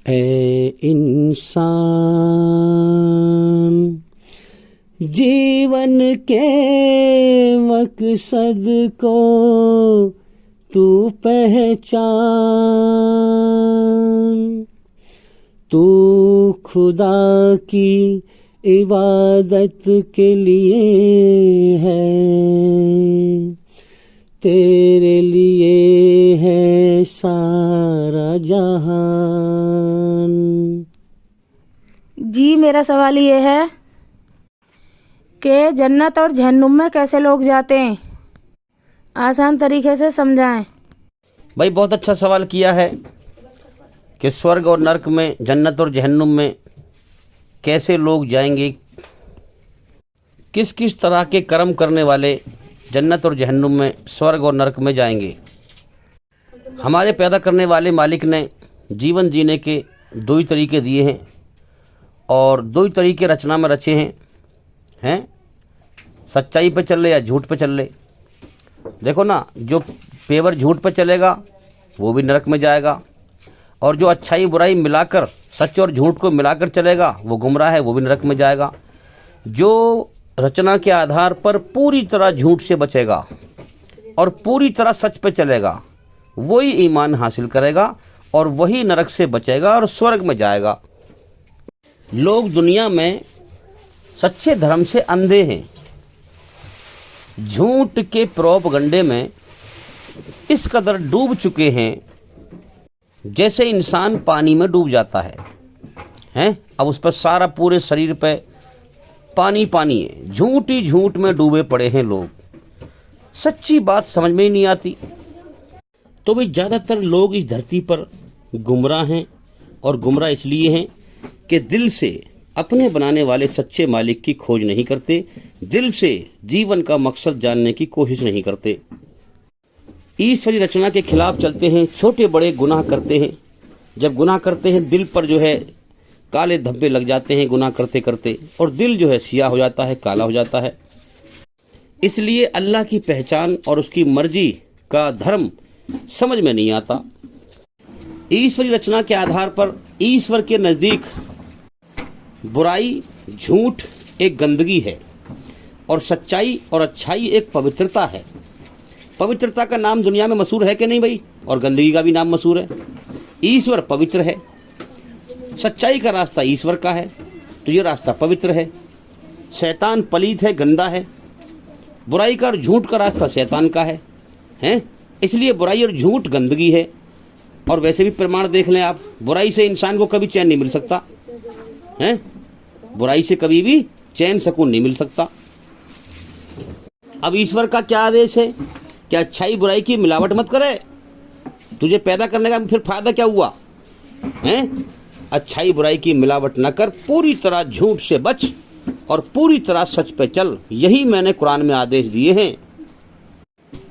ए इंसान, जीवन के मकसद को तू पहचान। तू खुदा की इबादत के लिए है, तेरे लिए है सारा जहान। जी मेरा सवाल ये है कि जन्नत और जहन्नुम में कैसे लोग जाते हैं, आसान तरीके से समझाएं। भाई बहुत अच्छा सवाल किया है कि स्वर्ग और नरक में, जन्नत और जहन्नुम में कैसे लोग जाएंगे, किस किस तरह के कर्म करने वाले जन्नत और जहन्नुम में, स्वर्ग और नरक में जाएंगे। हमारे पैदा करने वाले मालिक ने जीवन जीने के दो ही तरीके दिए हैं और दो ही तरीके रचना में रचे हैं सच्चाई पे चल ले या झूठ पे चल ले। देखो ना, जो पेवर झूठ पे चलेगा वो भी नरक में जाएगा, और जो अच्छाई बुराई मिलाकर, सच और झूठ को मिलाकर चलेगा वो गुमराह है, वो भी नरक में जाएगा। जो रचना के आधार पर पूरी तरह झूठ से बचेगा और पूरी तरह सच पे चलेगा वही ईमान हासिल करेगा और वही नरक से बचेगा और स्वर्ग में जाएगा। लोग दुनिया में सच्चे धर्म से अंधे हैं, झूठ के प्रोपगंडे में इस कदर डूब चुके हैं जैसे इंसान पानी में डूब जाता है। अब उस पर सारा पूरे शरीर पे पानी पानी है, झूठ ही झूठ में डूबे पड़े हैं लोग, सच्ची बात समझ में ही नहीं आती। तो भाई ज़्यादातर लोग इस धरती पर गुमराह हैं, और गुमराह इसलिए हैं कि दिल से अपने बनाने वाले सच्चे मालिक की खोज नहीं करते, दिल से जीवन का मकसद जानने की कोशिश नहीं करते, ईश्वरी रचना के खिलाफ चलते हैं, छोटे बड़े गुनाह करते हैं। जब गुनाह करते हैं दिल पर जो है काले धब्बे लग जाते हैं गुनाह करते करते, और दिल जो है सियाह हो जाता है, काला हो जाता है। इसलिए अल्लाह की पहचान और उसकी मर्जी का धर्म समझ में नहीं आता। ईश्वरी रचना के आधार पर ईश्वर के नज़दीक बुराई, झूठ एक गंदगी है और सच्चाई और अच्छाई एक पवित्रता है। पवित्रता का नाम दुनिया में मशहूर है कि नहीं भाई, और गंदगी का भी नाम मशहूर है। ईश्वर पवित्र है, सच्चाई का रास्ता ईश्वर का है, तो ये रास्ता पवित्र है। शैतान पलीत है, गंदा है, बुराई का और झूठ का रास्ता शैतान का है। इसलिए बुराई और झूठ गंदगी है। और वैसे भी प्रमाण देख लें आप, बुराई से इंसान को कभी चैन नहीं मिल सकता है, बुराई से कभी भी चैन सुकून नहीं मिल सकता। अब ईश्वर का क्या आदेश है कि अच्छाई बुराई की मिलावट मत करे। तुझे पैदा करने का फिर फायदा क्या हुआ है? अच्छाई बुराई की मिलावट न कर, पूरी तरह झूठ से बच और पूरी तरह सच पे चल, यही मैंने कुरान में आदेश दिए हैं।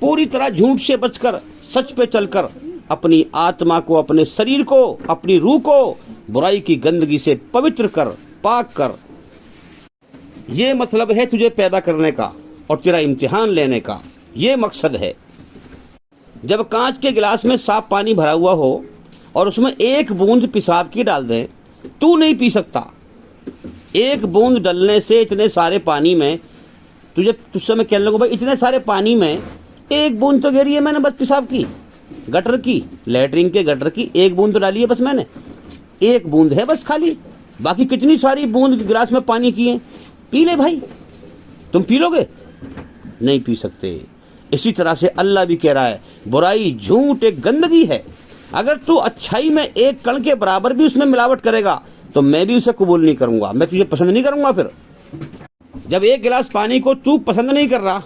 पूरी तरह झूठ से बचकर सच पे चलकर अपनी आत्मा को, अपने शरीर को, अपनी रूह को बुराई की गंदगी से पवित्र कर, पाक कर। ये मतलब है तुझे पैदा करने का और तेरा इम्तिहान लेने का, ये मकसद है। जब कांच के गिलास में साफ पानी भरा हुआ हो और उसमें एक बूंद पेशाब की डाल दें, तू नहीं पी सकता। एक बूंद डलने से इतने सारे पानी में तुझसे मैं कहने लगूं भाई इतने सारे पानी में एक बूंद तो गिरी है मैंने बस पेशाब की, गटर की, लैट्रिन के गटर की एक बूंद तो डाली है बस मैंने, एक बूंद है बस खाली, बाकी कितनी सारी बूंद गिलास में पानी की है। पी ले भाई, तुम पी लोगे? नहीं पी सकते। इसी तरह से अल्लाह भी कह रहा है बुराई, झूठ एक गंदगी है। अगर तू अच्छाई में एक कण के बराबर भी उसमें मिलावट करेगा तो मैं भी उसे कबूल नहीं करूंगा, मैं तुझे पसंद नहीं करूंगा। फिर जब एक गिलास पानी को तू पसंद नहीं कर रहा,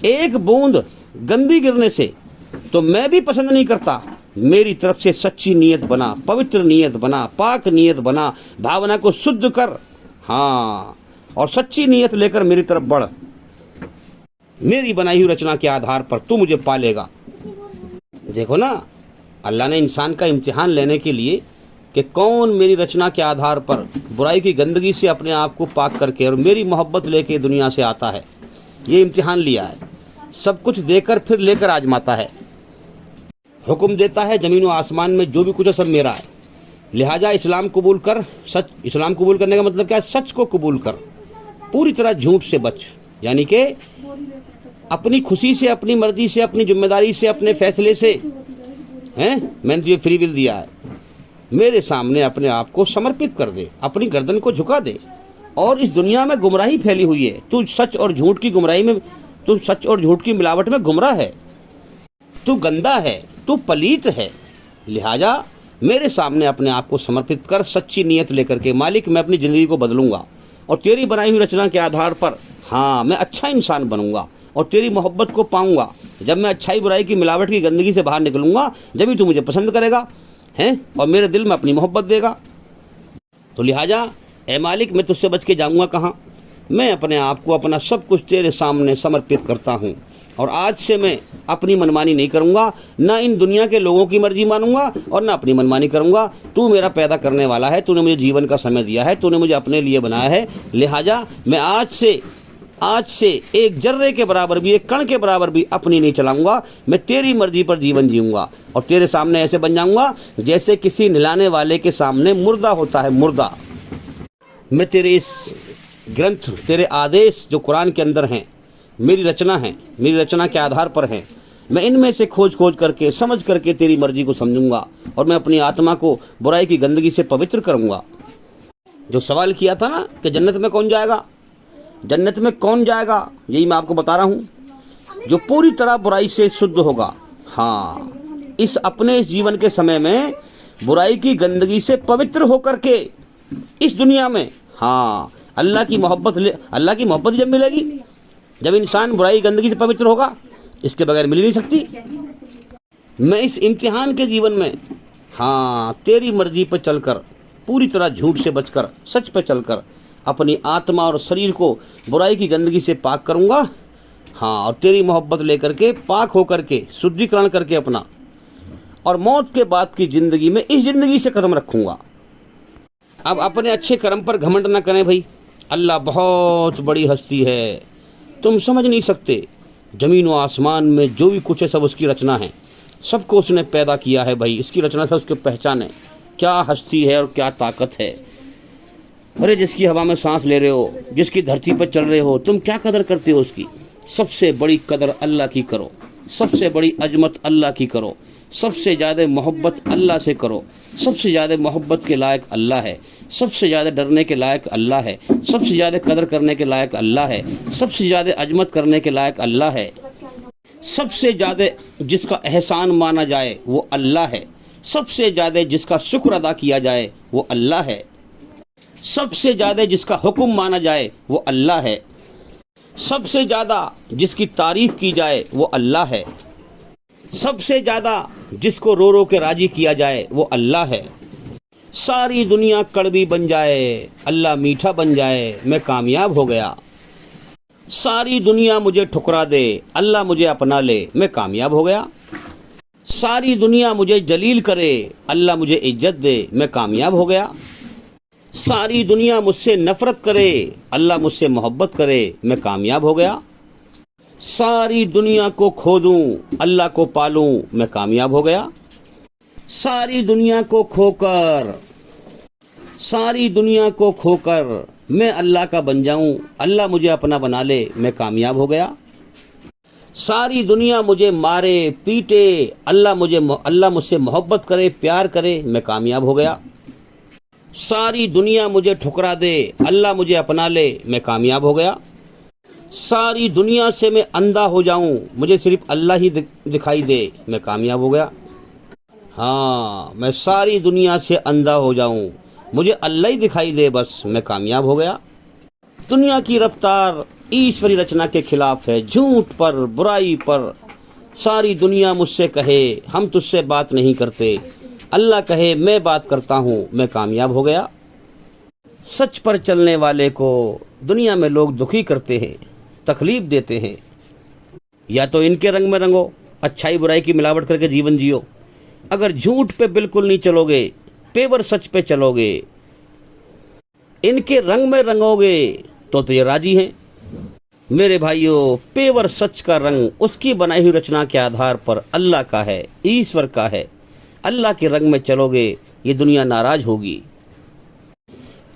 एक बूंद गंदी गिरने से, तो मैं भी पसंद नहीं करता। मेरी तरफ से सच्ची नीयत बना, पवित्र नीयत बना, पाक नीयत बना, भावना को शुद्ध कर, हाँ, और सच्ची नीयत लेकर मेरी तरफ बढ़। मेरी बनाई हुई रचना के आधार पर तू मुझे पालेगा। देखो ना, अल्लाह ने इंसान का इम्तिहान लेने के लिए कि कौन मेरी रचना के आधार पर बुराई की गंदगी से अपने आप को पाक करके और मेरी मोहब्बत लेके दुनिया से आता है, ये इम्तिहान लिया है। सब कुछ देकर फिर लेकर आजमाता है, हुक्म देता है जमीन व आसमान में जो भी कुछ है सब मेरा है। लिहाजा इस्लाम कबूल कर। सच, इस्लाम कबूल करने का मतलब क्या है? सच को कबूल कर, पूरी तरह झूठ से बच। यानी कि अपनी खुशी से, अपनी मर्जी से, अपनी जिम्मेदारी से, अपने फैसले से, हैं, मैंने तुझे फ्री विल दिया है, मेरे सामने अपने आप को समर्पित कर दे, अपनी गर्दन को झुका दे। और इस दुनिया में गुमराही फैली हुई है, तू सच और झूठ की गुमराही में, तू सच और झूठ की मिलावट में गुमराह है, तू गंदा है, तू पलीत है। लिहाजा मेरे सामने अपने आप को समर्पित कर, सच्ची नीयत लेकर के, मालिक मैं अपनी ज़िंदगी को बदलूंगा और तेरी बनाई हुई रचना के आधार पर, हाँ, मैं अच्छा इंसान बनूंगा और तेरी मोहब्बत को पाऊंगा। जब मैं अच्छाई बुराई की मिलावट की गंदगी से बाहर निकलूंगा, जब ही तू मुझे पसंद करेगा, हैं, और मेरे दिल में अपनी मोहब्बत देगा। तो लिहाजा ए मालिक, मैं तुझसे बच के जाऊंगा कहाँ? मैं अपने आप को, अपना सब कुछ तेरे सामने समर्पित करता हूँ और आज से मैं अपनी मनमानी नहीं करूँगा, ना इन दुनिया के लोगों की मर्जी मानूंगा और ना अपनी मनमानी करूँगा। तू मेरा पैदा करने वाला है, तूने मुझे जीवन का समय दिया है, तूने मुझे अपने लिए बनाया है। लिहाजा मैं आज से एक जर्रे के बराबर भी, एक कण के बराबर भी अपनी नहीं चलाऊंगा। मैं तेरी मर्जी पर जीवन जीऊंगा और तेरे सामने ऐसे बन जाऊंगा जैसे किसी नहलाने वाले के सामने मुर्दा होता है, मुर्दा। मैं तेरे इस ग्रंथ, तेरे आदेश जो कुरान के अंदर हैं, मेरी रचना है, मेरी रचना के आधार पर है, मैं इनमें से खोज करके, समझ करके तेरी मर्जी को समझूंगा और मैं अपनी आत्मा को बुराई की गंदगी से पवित्र करूंगा। जो सवाल किया था ना कि जन्नत में कौन जाएगा, जन्नत में कौन जाएगा, यही मैं आपको बता रहा हूँ, जो पूरी तरह बुराई से शुद्ध होगा। हाँ, इस अपने जीवन के समय में बुराई की गंदगी से पवित्र होकर के इस दुनिया में, हाँ, अल्लाह की मोहब्बत जब मिलेगी, जब इंसान बुराई गंदगी से पवित्र होगा, इसके बगैर मिल ही नहीं सकती। मैं इस इम्तिहान के जीवन में, हाँ, तेरी मर्जी पर चलकर, पूरी तरह झूठ से बचकर, सच पर चलकर अपनी आत्मा और शरीर को बुराई की गंदगी से पाक करूँगा, हाँ, और तेरी मोहब्बत लेकर के, पाक होकर के, शुद्धिकरण करके अपना, और मौत के बाद की ज़िंदगी में इस ज़िंदगी से कदम रखूँगा। अब अपने अच्छे कर्म पर घमंड न करें भाई, अल्लाह बहुत बड़ी हस्ती है, तुम समझ नहीं सकते। ज़मीन व आसमान में जो भी कुछ है सब उसकी रचना है, सबको उसने पैदा किया है भाई, इसकी रचना से उसके पहचान है, क्या हस्ती है और क्या ताकत है। अरे जिसकी हवा में सांस ले रहे हो, जिसकी धरती पर चल रहे हो, तुम क्या कदर करते हो उसकी? सबसे बड़ी कदर अल्लाह की करो, सबसे बड़ी अजमत अल्लाह की करो, सबसे ज़्यादा मोहब्बत अल्लाह से करो। सबसे ज़्यादा मोहब्बत के लायक अल्लाह है, सबसे ज़्यादा डरने के लायक अल्लाह है, सबसे ज़्यादा कदर करने के लायक अल्लाह है, सबसे ज़्यादा अजमत करने के लायक अल्लाह है, सबसे ज़्यादा जिसका एहसान माना जाए वो अल्लाह है, सबसे ज़्यादा जिसका शुक्र अदा किया जाए वो अल्लाह है, सबसे ज़्यादा जिसका हुक्म माना जाए वो अल्लाह है, सबसे ज़्यादा जिसकी तारीफ़ की जाए वो अल्लाह है, सबसे ज़्यादा जिसको रो रो के राजी किया जाए वो अल्लाह है। सारी दुनिया कड़वी बन जाए, अल्लाह मीठा बन जाए, मैं कामयाब हो गया। सारी दुनिया मुझे ठुकरा दे, अल्लाह मुझे अपना ले, मैं कामयाब हो गया। सारी दुनिया मुझे जलील करे, अल्लाह मुझे इज्जत दे, मैं कामयाब हो गया। सारी दुनिया मुझसे नफरत करे, अल्लाह मुझसे मोहब्बत करे, मैं कामयाब हो गया। सारी दुनिया को खो दूं, अल्लाह को पालूं, मैं कामयाब हो गया। सारी दुनिया को खोकर मैं अल्लाह का बन जाऊं, अल्लाह मुझे अपना बना ले, मैं कामयाब हो गया। सारी दुनिया मुझे मारे पीटे, अल्लाह मुझसे मोहब्बत करे, प्यार करे, मैं कामयाब हो गया। सारी दुनिया मुझे ठुकरा दे, अल्लाह मुझे अपना ले, मैं कामयाब हो गया। सारी दुनिया से मैं अंधा हो जाऊं, मुझे सिर्फ अल्लाह ही दिखाई दे, मैं कामयाब हो गया। हाँ, मैं सारी दुनिया से अंधा हो जाऊं, मुझे अल्लाह ही दिखाई दे, बस मैं कामयाब हो गया। दुनिया की रफ्तार ईश्वरी रचना के खिलाफ है, झूठ पर, बुराई पर। सारी दुनिया मुझसे कहे हम तुझसे बात नहीं करते, अल्लाह कहे मैं बात करता हूँ, मैं कामयाब हो गया। सच पर चलने वाले को दुनिया में लोग दुखी करते हैं, तकलीफ देते हैं। या तो इनके रंग में रंगो, अच्छाई बुराई की मिलावट करके जीवन जियो। अगर झूठ पे बिल्कुल नहीं चलोगे, पेवर सच पे चलोगे, इनके रंग में रंगोगे तो ये राजी हैं। मेरे भाइयों, पेवर सच का रंग उसकी बनाई हुई रचना के आधार पर अल्लाह का है, ईश्वर का है। अल्लाह के रंग में चलोगे ये दुनिया नाराज होगी।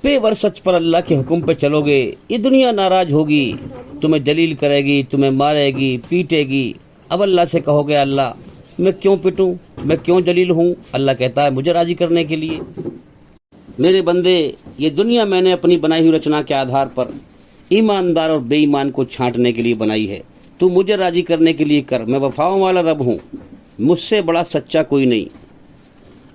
पेवर सच पर अल्लाह के हुक्म पे चलोगे, ये दुनिया नाराज होगी, तुम्हें जलील करेगी, तुम्हें मारेगी, पीटेगी। अब अल्लाह से कहोगे अल्लाह मैं क्यों पिटूं, मैं क्यों जलील हूँ? अल्लाह कहता है मुझे राजी करने के लिए। मेरे बंदे, ये दुनिया मैंने अपनी बनाई हुई रचना के आधार पर ईमानदार और बेईमान को छांटने के लिए बनाई है। तू मुझे राजी करने के लिए कर, मैं वफाओं वाला रब हूँ, मुझसे बड़ा सच्चा कोई नहीं,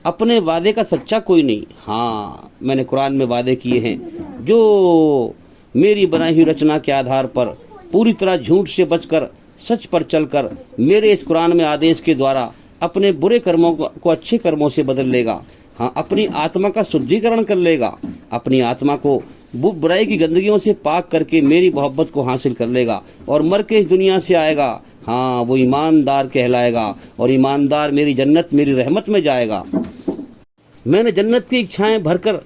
अपने वादे का सच्चा कोई नहीं। हाँ, मैंने कुरान में वादे किए हैं, जो मेरी बनाई हुई रचना के आधार पर पूरी तरह झूठ से बचकर सच पर चलकर मेरे इस कुरान में आदेश के द्वारा अपने बुरे कर्मों को अच्छे कर्मों से बदल लेगा। हाँ, अपनी आत्मा का शुद्धिकरण कर लेगा, अपनी आत्मा को बुराई की गंदगियों से पाक करके मेरी मोहब्बत को हासिल कर लेगा और मर के इस दुनिया से आएगा। हाँ, वो ईमानदार कहलाएगा और ईमानदार मेरी जन्नत, मेरी रहमत में जाएगा। मैंने जन्नत की इच्छाएं भरकर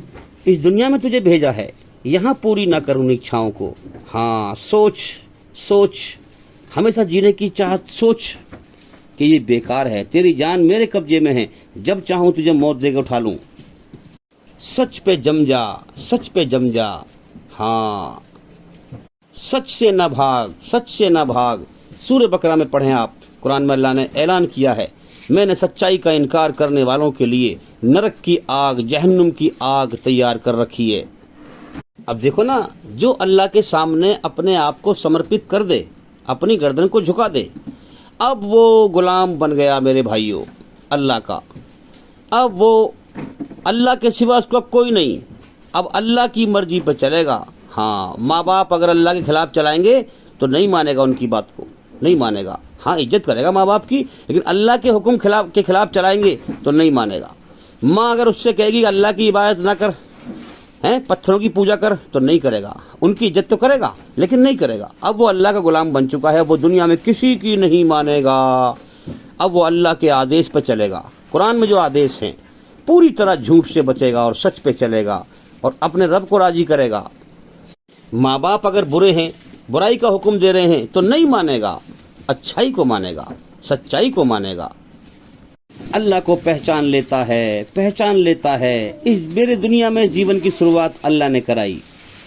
इस दुनिया में तुझे भेजा है, यहाँ पूरी ना कर उन इच्छाओं को। हाँ, सोच सोच, हमेशा जीने की चाहत सोच कि ये बेकार है, तेरी जान मेरे कब्जे में है, जब चाहूं तुझे मौत देकर उठा लूं। सच पे जम जा, सच पे जम जा। हाँ, सच से ना भाग, सच से ना भाग। सूरह बकरा में पढ़ें आप, कुरान में अल्लाह ने ऐलान किया है, मैंने सच्चाई का इनकार करने वालों के लिए नरक की आग, जहन्नुम की आग तैयार कर रखी है। अब देखो ना, जो अल्लाह के सामने अपने आप को समर्पित कर दे, अपनी गर्दन को झुका दे, अब वो गुलाम बन गया मेरे भाइयों अल्लाह का। अब वो अल्लाह के सिवा उसका कोई नहीं, अब अल्लाह की मर्जी पर चलेगा। हाँ, माँ बाप अगर अल्लाह के खिलाफ चलाएंगे तो नहीं मानेगा, उनकी बात को नहीं मानेगा। हाँ, इज्जत करेगा माँ बाप की, लेकिन अल्लाह के हुक्म के खिलाफ चलाएंगे तो नहीं मानेगा। माँ अगर उससे कहेगी अल्लाह की इबादत ना कर, हैं, पत्थरों की पूजा कर, तो नहीं करेगा। उनकी इज्जत तो करेगा लेकिन नहीं करेगा। अब वो अल्लाह का गुलाम बन चुका है, वो दुनिया में किसी की नहीं मानेगा। अब वो अल्लाह के आदेश पर चलेगा। कुरान में जो आदेश हैं पूरी तरह झूठ से बचेगा और सच पे चलेगा और अपने रब को राजी करेगा। माँ बाप अगर बुरे हैं, बुराई का हुक्म दे रहे हैं तो नहीं मानेगा, अच्छाई को मानेगा, सच्चाई को मानेगा। अल्लाह को पहचान लेता है, पहचान लेता है। इस मेरे दुनिया में जीवन की शुरुआत अल्लाह ने कराई।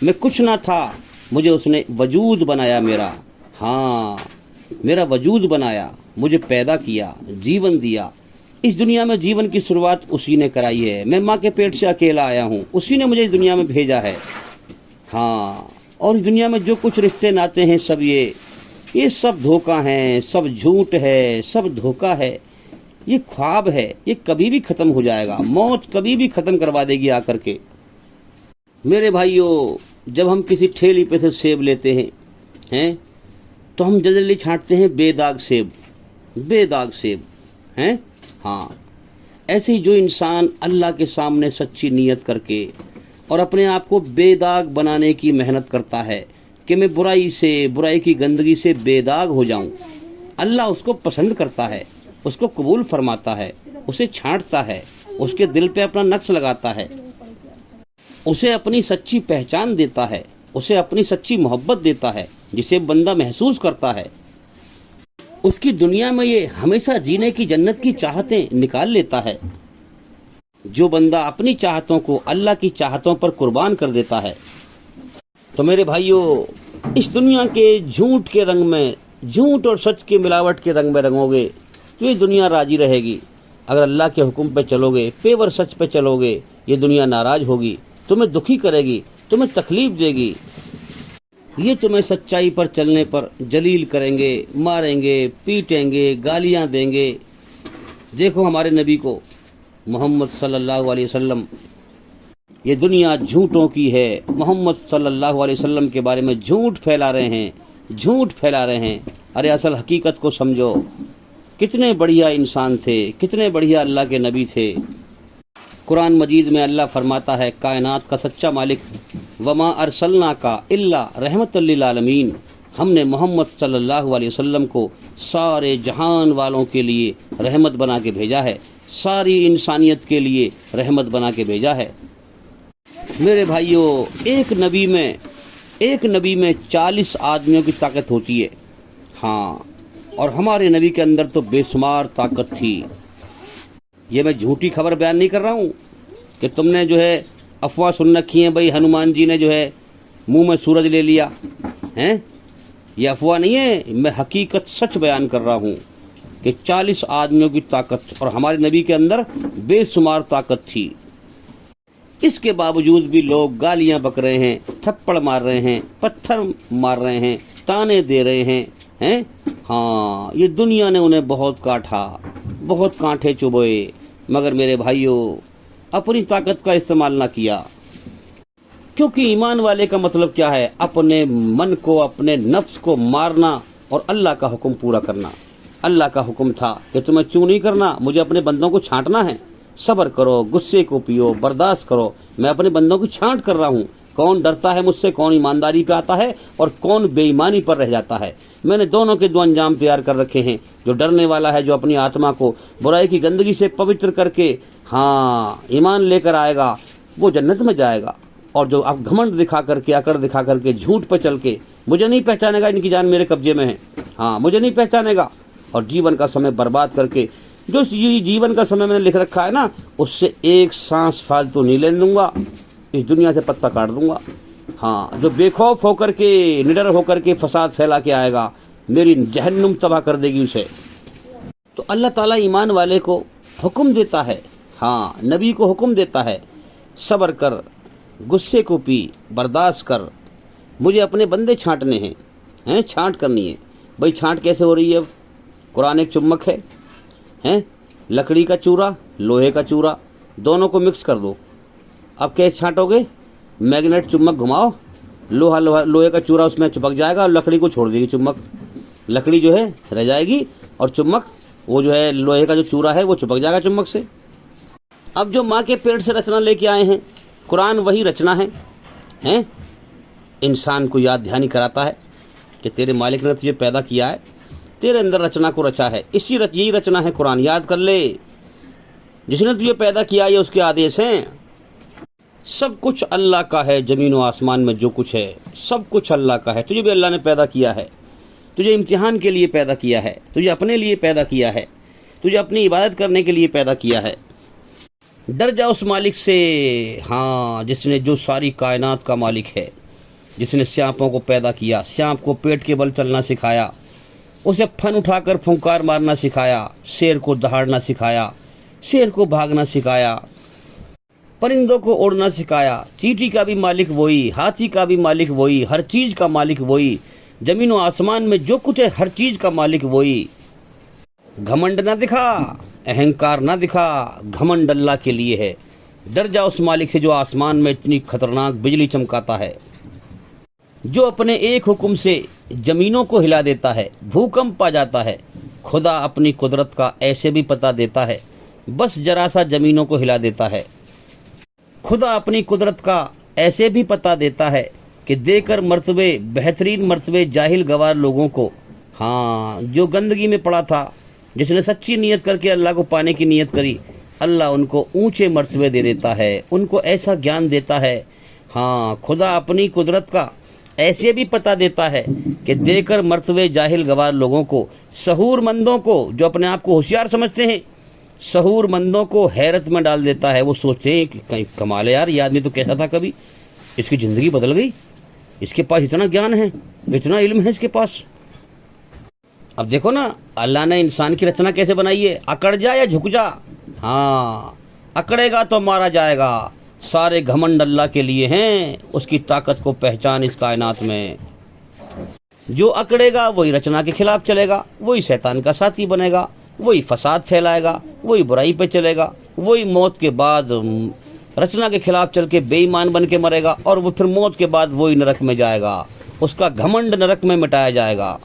मैं कुछ ना था, मुझे उसने वजूद बनाया मेरा। हाँ, मेरा वजूद बनाया, मुझे पैदा किया, जीवन दिया। इस दुनिया में जीवन की शुरुआत उसी ने कराई है। मैं माँ के पेट से अकेला आया हूँ, उसी ने मुझे इस दुनिया में भेजा है। हाँ, और इस दुनिया में जो कुछ रिश्ते नाते हैं सब ये सब धोखा है, सब झूठ है, सब धोखा है। ये ख्वाब है, ये कभी भी खत्म हो जाएगा। मौत कभी भी खत्म करवा देगी आकर के। मेरे भाइयों, जब हम किसी ठेली पे से सेब लेते हैं तो हम जल्दी छांटते हैं बेदाग सेब, बेदाग सेब हैं। हाँ, ऐसे ही जो इंसान अल्लाह के सामने सच्ची नीयत करके और अपने आप को बेदाग बनाने की मेहनत करता है कि मैं बुराई से, बुराई की गंदगी से बेदाग हो जाऊं, अल्लाह उसको पसंद करता है, उसको कबूल फरमाता है, उसे छांटता है, उसके दिल पे अपना नक्श लगाता है, उसे अपनी सच्ची पहचान देता है, उसे अपनी सच्ची मोहब्बत देता है, जिसे बंदा महसूस करता है। उसकी दुनिया में ये हमेशा जीने की जन्नत की चाहतें निकाल लेता है। जो बंदा अपनी चाहतों को अल्लाह की चाहतों पर कुर्बान कर देता है। तो मेरे भाइयों, इस दुनिया के झूठ के रंग में, झूठ और सच के मिलावट के रंग में रंगोगे तो ये दुनिया राजी रहेगी। अगर अल्लाह के हुक्म पे चलोगे, पेवर सच पे चलोगे, ये दुनिया नाराज होगी, तुम्हें दुखी करेगी, तुम्हें तकलीफ देगी। ये तुम्हें सच्चाई पर चलने पर जलील करेंगे, मारेंगे, पीटेंगे, गालियां देंगे। देखो हमारे नबी को, मोहम्मद सल्लल्लाहु अलैहि वसल्लम, ये दुनिया झूठों की है। मोहम्मद सल्लल्लाहु अलैहि वसल्लम के बारे में झूठ फैला रहे हैं, झूठ फैला रहे हैं। अरे असल हकीकत को समझो, कितने बढ़िया इंसान थे, कितने बढ़िया अल्लाह के नबी थे। कुरान मजीद में अल्लाह फरमाता है, कायनात का सच्चा मालिक, वमा अरसलना का इल्ला रहमतल लिल आलमीन, हमने मोहम्मद सल्लल्लाहु अलैहि वसल्लम को सारे जहान वालों के लिए रहमत बना के भेजा है, सारी इंसानियत के लिए रहमत बना के भेजा है। मेरे भाइयों, एक नबी में 40 आदमियों की ताकत होती है। हाँ, और हमारे नबी के अंदर तो बेशुमार ताकत थी। ये मैं झूठी खबर बयान नहीं कर रहा हूँ, कि तुमने जो है अफवाह सुन रखी है भाई हनुमान जी ने जो है मुंह में सूरज ले लिया हैं। ये अफवाह नहीं है, मैं हकीकत सच बयान कर रहा हूँ कि 40 आदमियों की ताकत और हमारे नबी के अंदर बेशुमार ताकत थी। इसके बावजूद भी लोग गालियां बक रहे हैं, थप्पड़ मार रहे हैं, पत्थर मार रहे हैं, ताने दे रहे हैं। हाँ, ये दुनिया ने उन्हें बहुत काटा, बहुत कांटे चुभोए, मगर मेरे भाइयों अपनी ताकत का इस्तेमाल ना किया। क्योंकि ईमान वाले का मतलब क्या है? अपने मन को, अपने नफ्स को मारना और अल्लाह का हुक्म पूरा करना। अल्लाह का हुक्म था कि तुम्हें चूं नहीं करना, मुझे अपने बंदों को छांटना है। सब्र करो, गुस्से को पियो, बर्दाश्त करो, मैं अपने बंदों की छांट कर रहा हूँ। कौन डरता है मुझसे, कौन ईमानदारी पे आता है और कौन बेईमानी पर रह जाता है। मैंने दोनों के दो अंजाम तैयार कर रखे हैं। जो डरने वाला है, जो अपनी आत्मा को बुराई की गंदगी से पवित्र करके हाँ ईमान लेकर आएगा, वो जन्नत में जाएगा। और जो आप घमंड दिखा करके, अकड़ दिखा करके, झूठ पर चल के मुझे नहीं पहचानेगा, इनकी जान मेरे कब्जे में है, हाँ मुझे नहीं पहचानेगा, और जीवन का समय बर्बाद करके, जो जीवन का समय मैंने लिख रखा है ना, उससे एक सांस फालतू नहीं लेने दूंगा, इस दुनिया से पत्ता काट दूंगा। हाँ, जो बेखौफ होकर के, निडर होकर के फसाद फैला के आएगा, मेरी जहन्नुम तबाह कर देगी उसे। तो अल्लाह ताला ईमान वाले को हुक्म देता है, हाँ नबी को हुक्म देता है, सब्र कर, गुस्से को पी, बर्दाश्त कर, मुझे अपने बंदे छांटने हैं, छांट करनी है। भाई छांट कैसे हो रही है? कुरान एक चुम्बक है, लकड़ी का चूरा, लोहे का चूरा, दोनों को मिक्स कर दो। अब कैसे छांटोगे? मैग्नेट चुम्बक घुमाओ, लोहे का चूरा उसमें चिपक जाएगा और लकड़ी को छोड़ देगी चुम्बक, लकड़ी जो है रह जाएगी और चुम्बक वो जो है लोहे का जो चूरा है वो चिपक जाएगा चुम्बक से। अब जो माँ के पेट से रचना लेके आए हैं, कुरान वही रचना है, इंसान को याद ध्यानी कराता है कि तेरे मालिक ने तुझे पैदा किया है, तेरे अंदर रचना को रचा है, यही रचना है कुरान, याद कर ले। जिसने तुझे पैदा किया ये उसके आदेश हैं। सब कुछ अल्लाह का है, ज़मीन व आसमान में जो कुछ है सब कुछ अल्लाह का है। तुझे भी अल्लाह ने पैदा किया है, तुझे इम्तिहान के लिए पैदा किया है, तुझे अपने लिए पैदा किया है, तुझे अपनी इबादत करने के लिए पैदा किया है। डर जा उस मालिक से, हाँ जिसने, जो सारी कायनात का मालिक है, जिसने सांपों को पैदा किया, सांप को पेट के बल चलना सिखाया, उसे फन उठाकर फुंकार मारना सिखाया, शेर को दहाड़ना सिखाया, शेर को भागना सिखाया, परिंदों को उड़ना सिखाया। चींटी का भी मालिक वही, हाथी का भी मालिक वही, हर चीज का मालिक वही, जमीन और आसमान में जो कुछ है हर चीज का मालिक वही। घमंड ना दिखा, अहंकार ना दिखा, घमंड अल्लाह के लिए है। डर जा उस मालिक से जो आसमान में इतनी खतरनाक बिजली चमकाता है, जो अपने एक हुक्म से जमीनों को हिला देता है, भूकंप आ जाता है। खुदा अपनी कुदरत का ऐसे भी पता देता है, बस जरा सा जमीनों को हिला देता है। खुदा अपनी कुदरत का ऐसे भी पता देता है कि देकर मर्तबे, बेहतरीन मर्तबे जाहिल गवार लोगों को, हाँ जो गंदगी में पड़ा था, जिसने सच्ची नीयत करके अल्लाह को पाने की नीयत करी, अल्लाह उनको ऊंचे मर्तबे दे देता है, उनको ऐसा ज्ञान देता है। हाँ, खुदा अपनी कुदरत का ऐसे भी पता देता है कि देकर मर्तबे जाहिल गवार लोगों को, सहूरमंदों को, जो अपने आप को होशियार समझते हैं, सहूरमंदों को हैरत में डाल देता है। वो सोचते हैं कि कहीं कमाल है यार, ये आदमी तो कैसा था कभी, इसकी ज़िंदगी बदल गई, इसके पास इतना ज्ञान है, इतना इल्म है इसके पास। अब देखो ना, अल्लाह ने इंसान की रचना कैसे बनाई है, अकड़ जा या झुक जा। हाँ, अकड़ेगा तो मारा जाएगा। सारे घमंड अल्लाह के लिए हैं, उसकी ताकत को पहचान इस कायनात में। जो अकड़ेगा वही रचना के खिलाफ चलेगा, वही शैतान का साथी बनेगा, वही फसाद फैलाएगा, वही बुराई पे चलेगा, वही मौत के बाद रचना के खिलाफ चल के बेईमान बन के मरेगा, और वो फिर मौत के बाद वही नरक में जाएगा, उसका घमंड नरक में मिटाया जाएगा।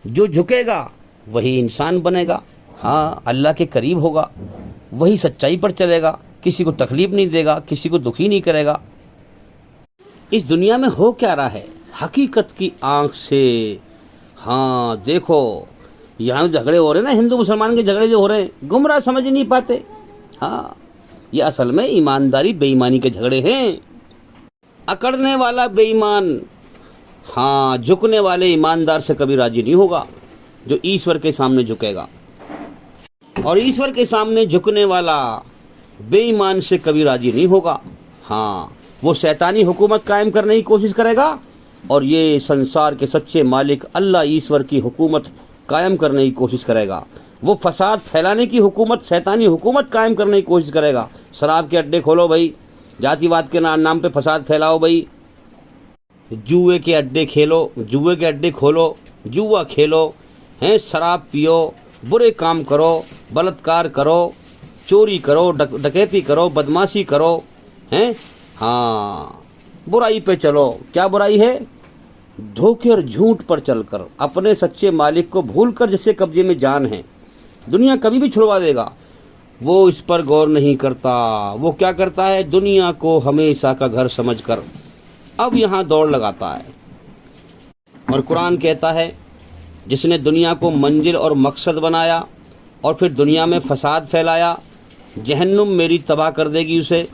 जो झुकेगा वही इंसान बनेगा, हाँ अल्लाह के करीब होगा, वही सच्चाई पर चलेगा, किसी को तकलीफ नहीं देगा, किसी को दुखी नहीं करेगा। इस दुनिया में हो क्या रहा है हकीकत की आंख से। हाँ देखो, यहाँ झगड़े हो रहे हैं ना, हिंदू मुसलमान के झगड़े जो हो रहे हैं, गुमराह समझ ही नहीं पाते। हाँ, ये असल में ईमानदारी बेईमानी के झगड़े हैं। अकड़ने वाला बेईमान, हाँ झुकने वाले ईमानदार से कभी राजी नहीं होगा, जो ईश्वर के सामने झुकेगा। और ईश्वर के सामने झुकने वाला बेईमान से कभी राजी नहीं होगा। हाँ, वो शैतानी हुकूमत कायम करने की कोशिश करेगा और ये संसार के सच्चे मालिक अल्लाह ईश्वर की हुकूमत कायम करने की कोशिश करेगा। वो फसाद फैलाने की हुकूमत, शैतानी हुकूमत कायम करने की कोशिश करेगा। शराब के अड्डे खोलो भाई, जातिवाद के नाम पे फसाद फैलाओ भाई, जुए के अड्डे खोलो, जुआ खेलो, हैं, शराब पियो, बुरे काम करो, बलात्कार करो, चोरी करो, डकैती करो, बदमाशी करो, हैं, हाँ, बुराई पे चलो। क्या बुराई है? धोखे और झूठ पर चलकर अपने सच्चे मालिक को भूलकर जिसके कब्जे में जान है, दुनिया कभी भी छुड़वा देगा, वो इस पर गौर नहीं करता। वो क्या करता है? दुनिया को हमेशा का घर समझकर अब यहाँ दौड़ लगाता है। और कुरान कहता है, जिसने दुनिया को मंजिल और मकसद बनाया और फिर दुनिया में फसाद फैलाया, जहन्नुम मेरी तबाह कर देगी उसे।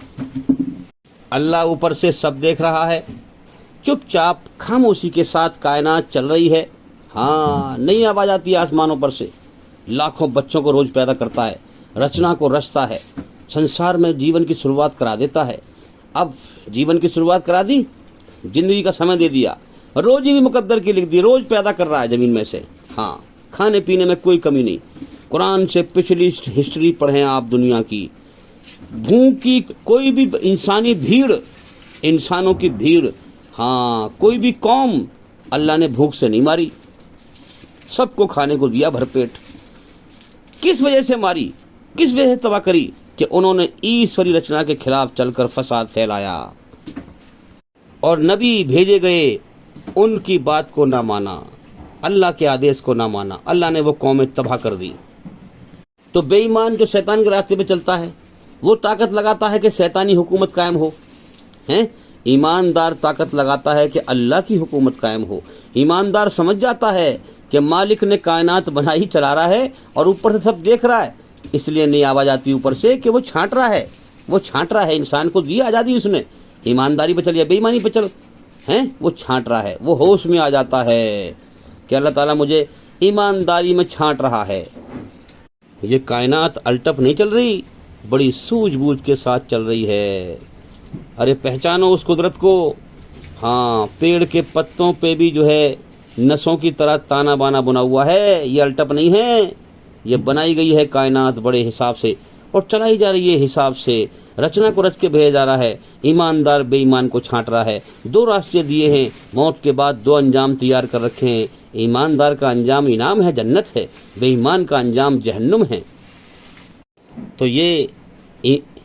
अल्लाह ऊपर से सब देख रहा है, चुपचाप खामोशी के साथ कायनात चल रही है। हाँ, नई आवाज आती है आसमानों पर से, लाखों बच्चों को रोज पैदा करता है, रचना को रचता है, संसार में जीवन की शुरुआत करा देता है। अब जीवन की शुरुआत करा दी, जिंदगी का समय दे दिया, रोजी भी मुकद्दर की लिख दी, रोज पैदा कर रहा है जमीन में से। हाँ, खाने पीने में कोई कमी नहीं। कुरान से पिछली हिस्ट्री पढ़ें आप दुनिया की, भूख की कोई भी इंसानों की भीड़, हाँ, कोई भी कौम अल्लाह ने भूख से नहीं मारी, सबको खाने को दिया भरपेट। किस वजह से मारी, किस वजह से तबाह करी? कि उन्होंने ईश्वरी रचना के खिलाफ चलकर फसाद फैलाया और नबी भेजे गए, उनकी बात को ना माना, अल्लाह के आदेश को ना माना, अल्लाह ने वो कौमें तबाह कर दी। तो बेईमान जो शैतान के रास्ते पे चलता है, वो ताकत लगाता है कि शैतानी हुकूमत कायम हो, हैं? ईमानदार ताकत लगाता है कि अल्लाह की हुकूमत कायम हो। ईमानदार समझ जाता है कि मालिक ने कायनात बनाई चला रहा है और ऊपर से सब देख रहा है, इसलिए नई आवाज आती ऊपर से कि वो छांट रहा है, इंसान को दी आज़ादी उसने, ईमानदारी पे चल या बेईमानी पे चल, हैं, वो छांट रहा है। वो होश में आ जाता है कि अल्लाह ताला मुझे ईमानदारी में छांट रहा है। ये कायनात अल्टप नहीं चल रही, बड़ी सूझबूझ के साथ चल रही है। अरे पहचानो उस कुदरत को। हाँ, पेड़ के पत्तों पे भी जो है नसों की तरह ताना बाना बुना हुआ है, ये अल्टप नहीं है, ये बनाई गई है कायनात बड़े हिसाब से और चलाई जा रही है हिसाब से, रचना को रच के भेजा जा रहा है। ईमानदार बेईमान को छांट रहा है। दो रास्ते दिए हैं, मौत के बाद दो अंजाम तैयार कर रखे हैं। ईमानदार का अंजाम इनाम है, जन्नत है, बेईमान का अंजाम जहन्नुम है। तो ये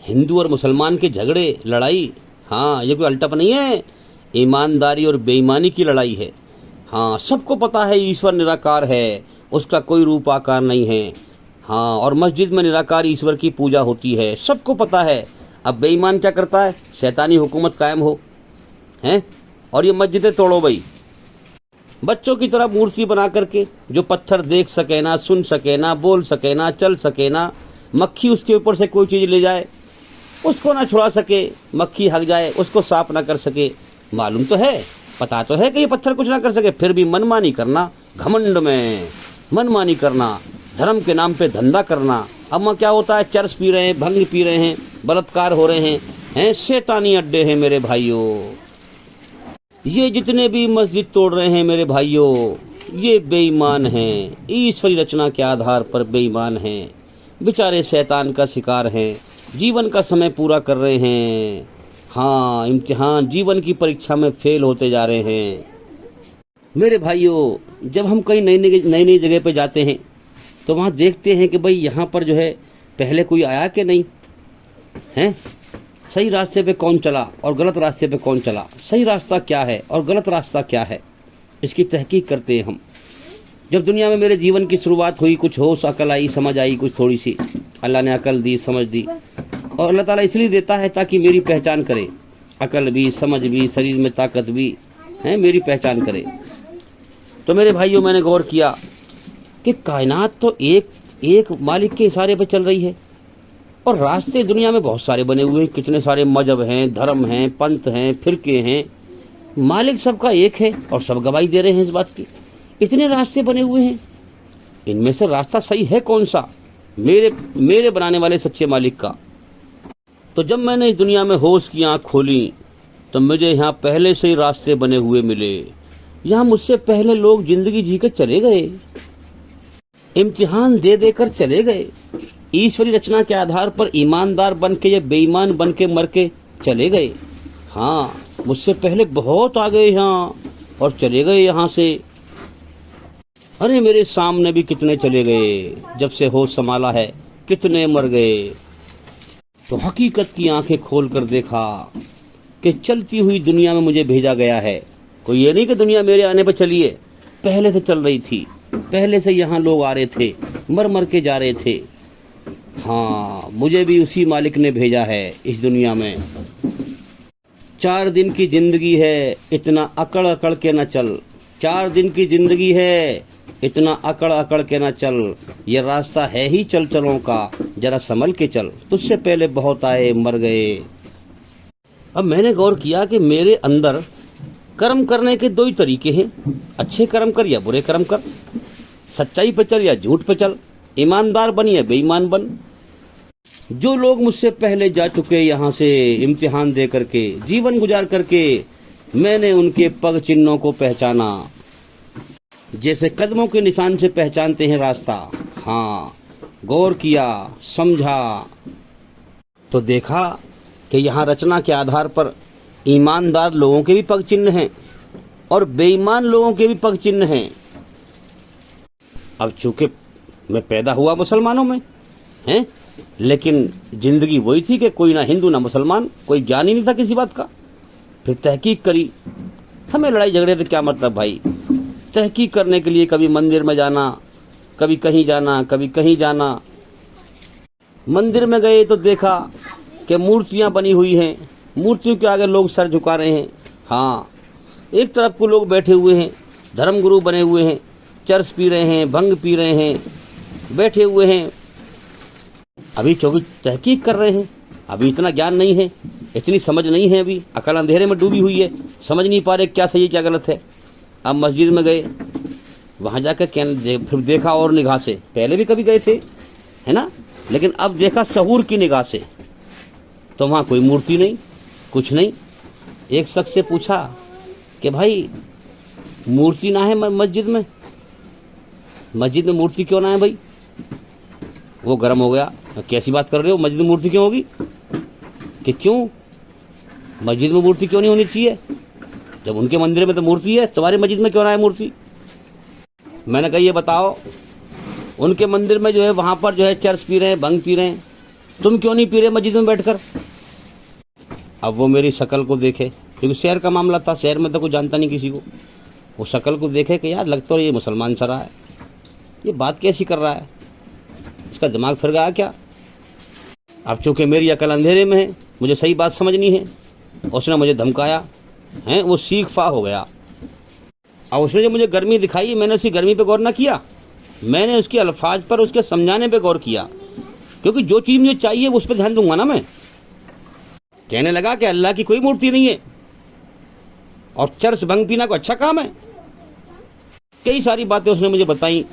हिंदू और मुसलमान के झगड़े, लड़ाई, हाँ, ये कोई अल्टप नहीं है, ईमानदारी और बेईमानी की लड़ाई है। हाँ, सबको पता है ईश्वर निराकार है, उसका कोई रूप आकार नहीं है। हाँ, और मस्जिद में निराकार ईश्वर की पूजा होती है, सबको पता है। अब बेईमान क्या करता है? शैतानी हुकूमत कायम हो, हैं, और ये मस्जिदें तोड़ो भाई, बच्चों की तरह मूर्ति बना करके, जो पत्थर देख सके ना, सुन सके ना, बोल सके ना, चल सके ना, मक्खी उसके ऊपर से कोई चीज़ ले जाए उसको ना छुड़ा सके, मक्खी हक जाए उसको साफ ना कर सके। मालूम तो है, पता तो है कि ये पत्थर कुछ ना कर सके, फिर भी मनमानी करना, घमंड में मनमानी करना, धर्म के नाम पे धंधा करना। अब क्या होता है? चरस पी रहे हैं, भंग पी रहे हैं, बलात्कार हो रहे हैं, शैतानी अड्डे हैं मेरे भाइयों। ये जितने भी मस्जिद तोड़ रहे हैं मेरे भाइयों, ये बेईमान हैं, ईश्वरी रचना के आधार पर बेईमान हैं, बेचारे शैतान का शिकार हैं, जीवन का समय पूरा कर रहे हैं। हाँ, इम्तिहान, जीवन की परीक्षा में फेल होते जा रहे हैं मेरे भाइयों। जब हम कहीं नई नई जगह पे जाते हैं तो वहाँ देखते हैं कि भाई यहाँ पर जो है पहले कोई आया कि नहीं, हैं, सही रास्ते पे कौन चला और गलत रास्ते पे कौन चला, सही रास्ता क्या है और गलत रास्ता क्या है, इसकी तहकीक करते हैं हम। जब दुनिया में मेरे जीवन की शुरुआत हुई, कुछ होश अकल आई, समझ आई, कुछ थोड़ी सी, अल्लाह ने अकल दी, समझ दी, और अल्लाह ताला इसलिए देता है ताकि मेरी पहचान करे, अकल भी, समझ भी, शरीर में ताकत भी है, मेरी पहचान करे। तो मेरे भाइयों, मैंने गौर किया कि कायनात तो एक मालिक के इशारे पर चल रही है और रास्ते दुनिया में बहुत सारे बने हुए हैं, कितने सारे मजहब हैं, धर्म हैं, पंथ हैं, फिरके हैं, मालिक सबका एक है और सब गवाही दे रहे हैं इस बात की। इतने रास्ते बने हुए हैं, इनमें से रास्ता सही है कौन सा? मेरे बनाने वाले सच्चे मालिक का। तो जब मैंने इस दुनिया में होश की आँख खोली तो मुझे यहाँ पहले से ही रास्ते बने हुए मिले। यहाँ मुझसे पहले लोग जिंदगी जी कर चले गए, इम्तिहान दे देकर चले गए, ईश्वरी रचना के आधार पर ईमानदार बन के या बेईमान बन के मर के चले गए। हाँ, मुझसे पहले बहुत आ गए यहाँ और चले गए यहाँ से। अरे मेरे सामने भी कितने चले गए, जब से होश संभाला है कितने मर गए। तो हकीकत की आंखें खोल कर देखा कि चलती हुई दुनिया में मुझे भेजा गया है। कोई ये नहीं कि दुनिया मेरे आने पर चली है, पहले से चल रही थी, पहले से यहाँ लोग आ रहे थे, मर मर के जा रहे थे। हाँ, मुझे भी उसी मालिक ने भेजा है इस दुनिया में। 4 दिन की जिंदगी है, इतना अकड़ अकड़ के न चल। 4 दिन की जिंदगी है, इतना अकड़ अकड़ के न चल। ये रास्ता है ही चल चलों का, जरा संभल के चल। तुझसे पहले बहुत आए मर गए। अब मैंने गौर किया कि मेरे अंदर कर्म करने के 2 ही तरीके हैं, अच्छे कर्म कर या बुरे कर्म कर, सच्चाई पे चल या झूठ पे चल, ईमानदार बन या बेईमान बन। जो लोग मुझसे पहले जा चुके यहाँ से इम्तिहान दे करके, जीवन गुजार करके, मैंने उनके पग चिन्हों को पहचाना, जैसे कदमों के निशान से पहचानते हैं रास्ता। हाँ, गौर किया, समझा तो देखा कि यहाँ रचना के आधार पर ईमानदार लोगों के भी पग चिन्ह हैं और बेईमान लोगों के भी पग चिन्ह हैं। अब चूंकि मैं पैदा हुआ मुसलमानों में हैं, लेकिन जिंदगी वही थी कि कोई ना हिंदू ना मुसलमान, कोई ज्ञान ही नहीं था किसी बात का। फिर तहकीक करी। हमें लड़ाई झगड़े से क्या मतलब भाई। तहकीक करने के लिए कभी मंदिर में जाना, कभी कहीं जाना, कभी कहीं जाना। मंदिर में गए तो देखा कि मूर्तियां बनी हुई हैं, मूर्तियों के आगे लोग सर झुका रहे हैं। हाँ, एक तरफ को लोग बैठे हुए हैं, धर्मगुरु बने हुए हैं, चरस पी रहे हैं, भंग पी रहे हैं, बैठे हुए हैं। अभी चौकी तहकीक कर रहे हैं, अभी इतना ज्ञान नहीं है, इतनी समझ नहीं है, अभी अकल अंधेरे में डूबी हुई है, समझ नहीं पा रहे क्या सही क्या गलत है। अब मस्जिद में गए, वहाँ जाकर फिर देखा और निगाह से, पहले भी कभी गए थे है ना, लेकिन अब देखा सहूर की निगाह से, तो वहाँ कोई मूर्ति नहीं, कुछ नहीं। एक शख्स से पूछा कि भाई मूर्ति ना है मस्जिद में, मस्जिद में मूर्ति क्यों ना है भाई। वो गर्म हो गया, कैसी बात कर रहे हो, मस्जिद में मूर्ति क्यों होगी, कि क्यों मस्जिद में मूर्ति क्यों नहीं होनी चाहिए, जब उनके मंदिर में तो मूर्ति है, तुम्हारी मस्जिद में क्यों ना है मूर्ति। मैंने कहा ये बताओ, उनके मंदिर में जो है वहाँ पर जो है चरस पी रहे हैं, भंग पी रहे हैं, तुम क्यों नहीं पी रहे मस्जिद में बैठकर। अब वो मेरी शक्ल को देखे, क्योंकि शहर का मामला था, शहर में तो कुछ जानता नहीं किसी को। वो शक्ल को देखे कि यार लगता तो ये मुसलमान सा रहा है, ये बात कैसी कर रहा है, इसका दिमाग फिर गया क्या। अब चूंकि मेरी अकल अंधेरे में है, मुझे सही बात समझनी है, उसने मुझे धमकाया है, वो सीख फा हो गया। और उसने जो मुझे गर्मी दिखाई, मैंने उसकी गर्मी पे गौर ना किया, मैंने उसके अल्फाज पर, उसके समझाने पे गौर किया, क्योंकि जो चीज़ मुझे चाहिए उस पर ध्यान दूंगा ना मैं। कहने लगा कि अल्लाह की कोई मूर्ति नहीं है और चरस भंग पीना को अच्छा काम है। कई सारी बातें उसने मुझे बताई,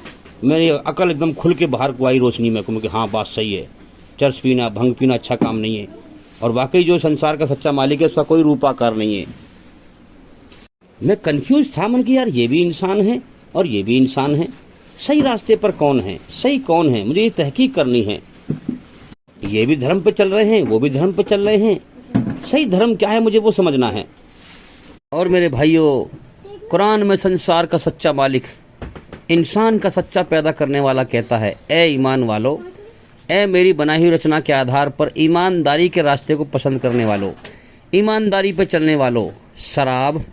मेरी अकल एकदम खुल के बाहर को आई रोशनी में कि हाँ बात सही है, चरस पीना भंग पीना अच्छा काम नहीं है, और वाकई जो संसार का सच्चा मालिक है उसका कोई रूपाकार नहीं है। मैं कंफ्यूज था, मन की यार ये भी इंसान है और ये भी इंसान है, सही रास्ते पर कौन है, सही कौन है, मुझे ये तहकीक करनी है। ये भी धर्म पे चल रहे हैं, वो भी धर्म पे चल रहे हैं, सही धर्म क्या है मुझे वो समझना है। और मेरे भाइयों, कुरान में संसार का सच्चा मालिक, इंसान का सच्चा पैदा करने वाला कहता है, ए ईमान वालो, ए मेरी बनाई हुई रचना के आधार पर ईमानदारी के रास्ते को पसंद करने वालों, ईमानदारी पे चलने वालों, शराब,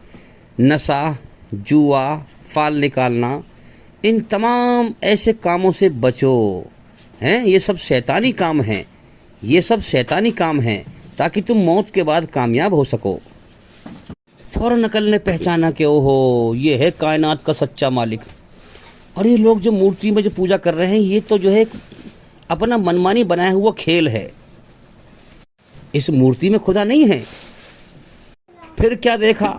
नशा, जुआ, फाल निकालना, इन तमाम ऐसे कामों से बचो हैं। ये सब शैतानी काम हैं, ये सब शैतानी काम हैं, ताकि तुम मौत के बाद कामयाब हो सको। फौरन अकल ने पहचाना कि ओहो ये है कायनात का सच्चा मालिक। और ये लोग जो मूर्ति में जो पूजा कर रहे हैं, ये तो जो है अपना मनमानी बनाया हुआ खेल है, इस मूर्ति में खुदा नहीं है। फिर क्या देखा,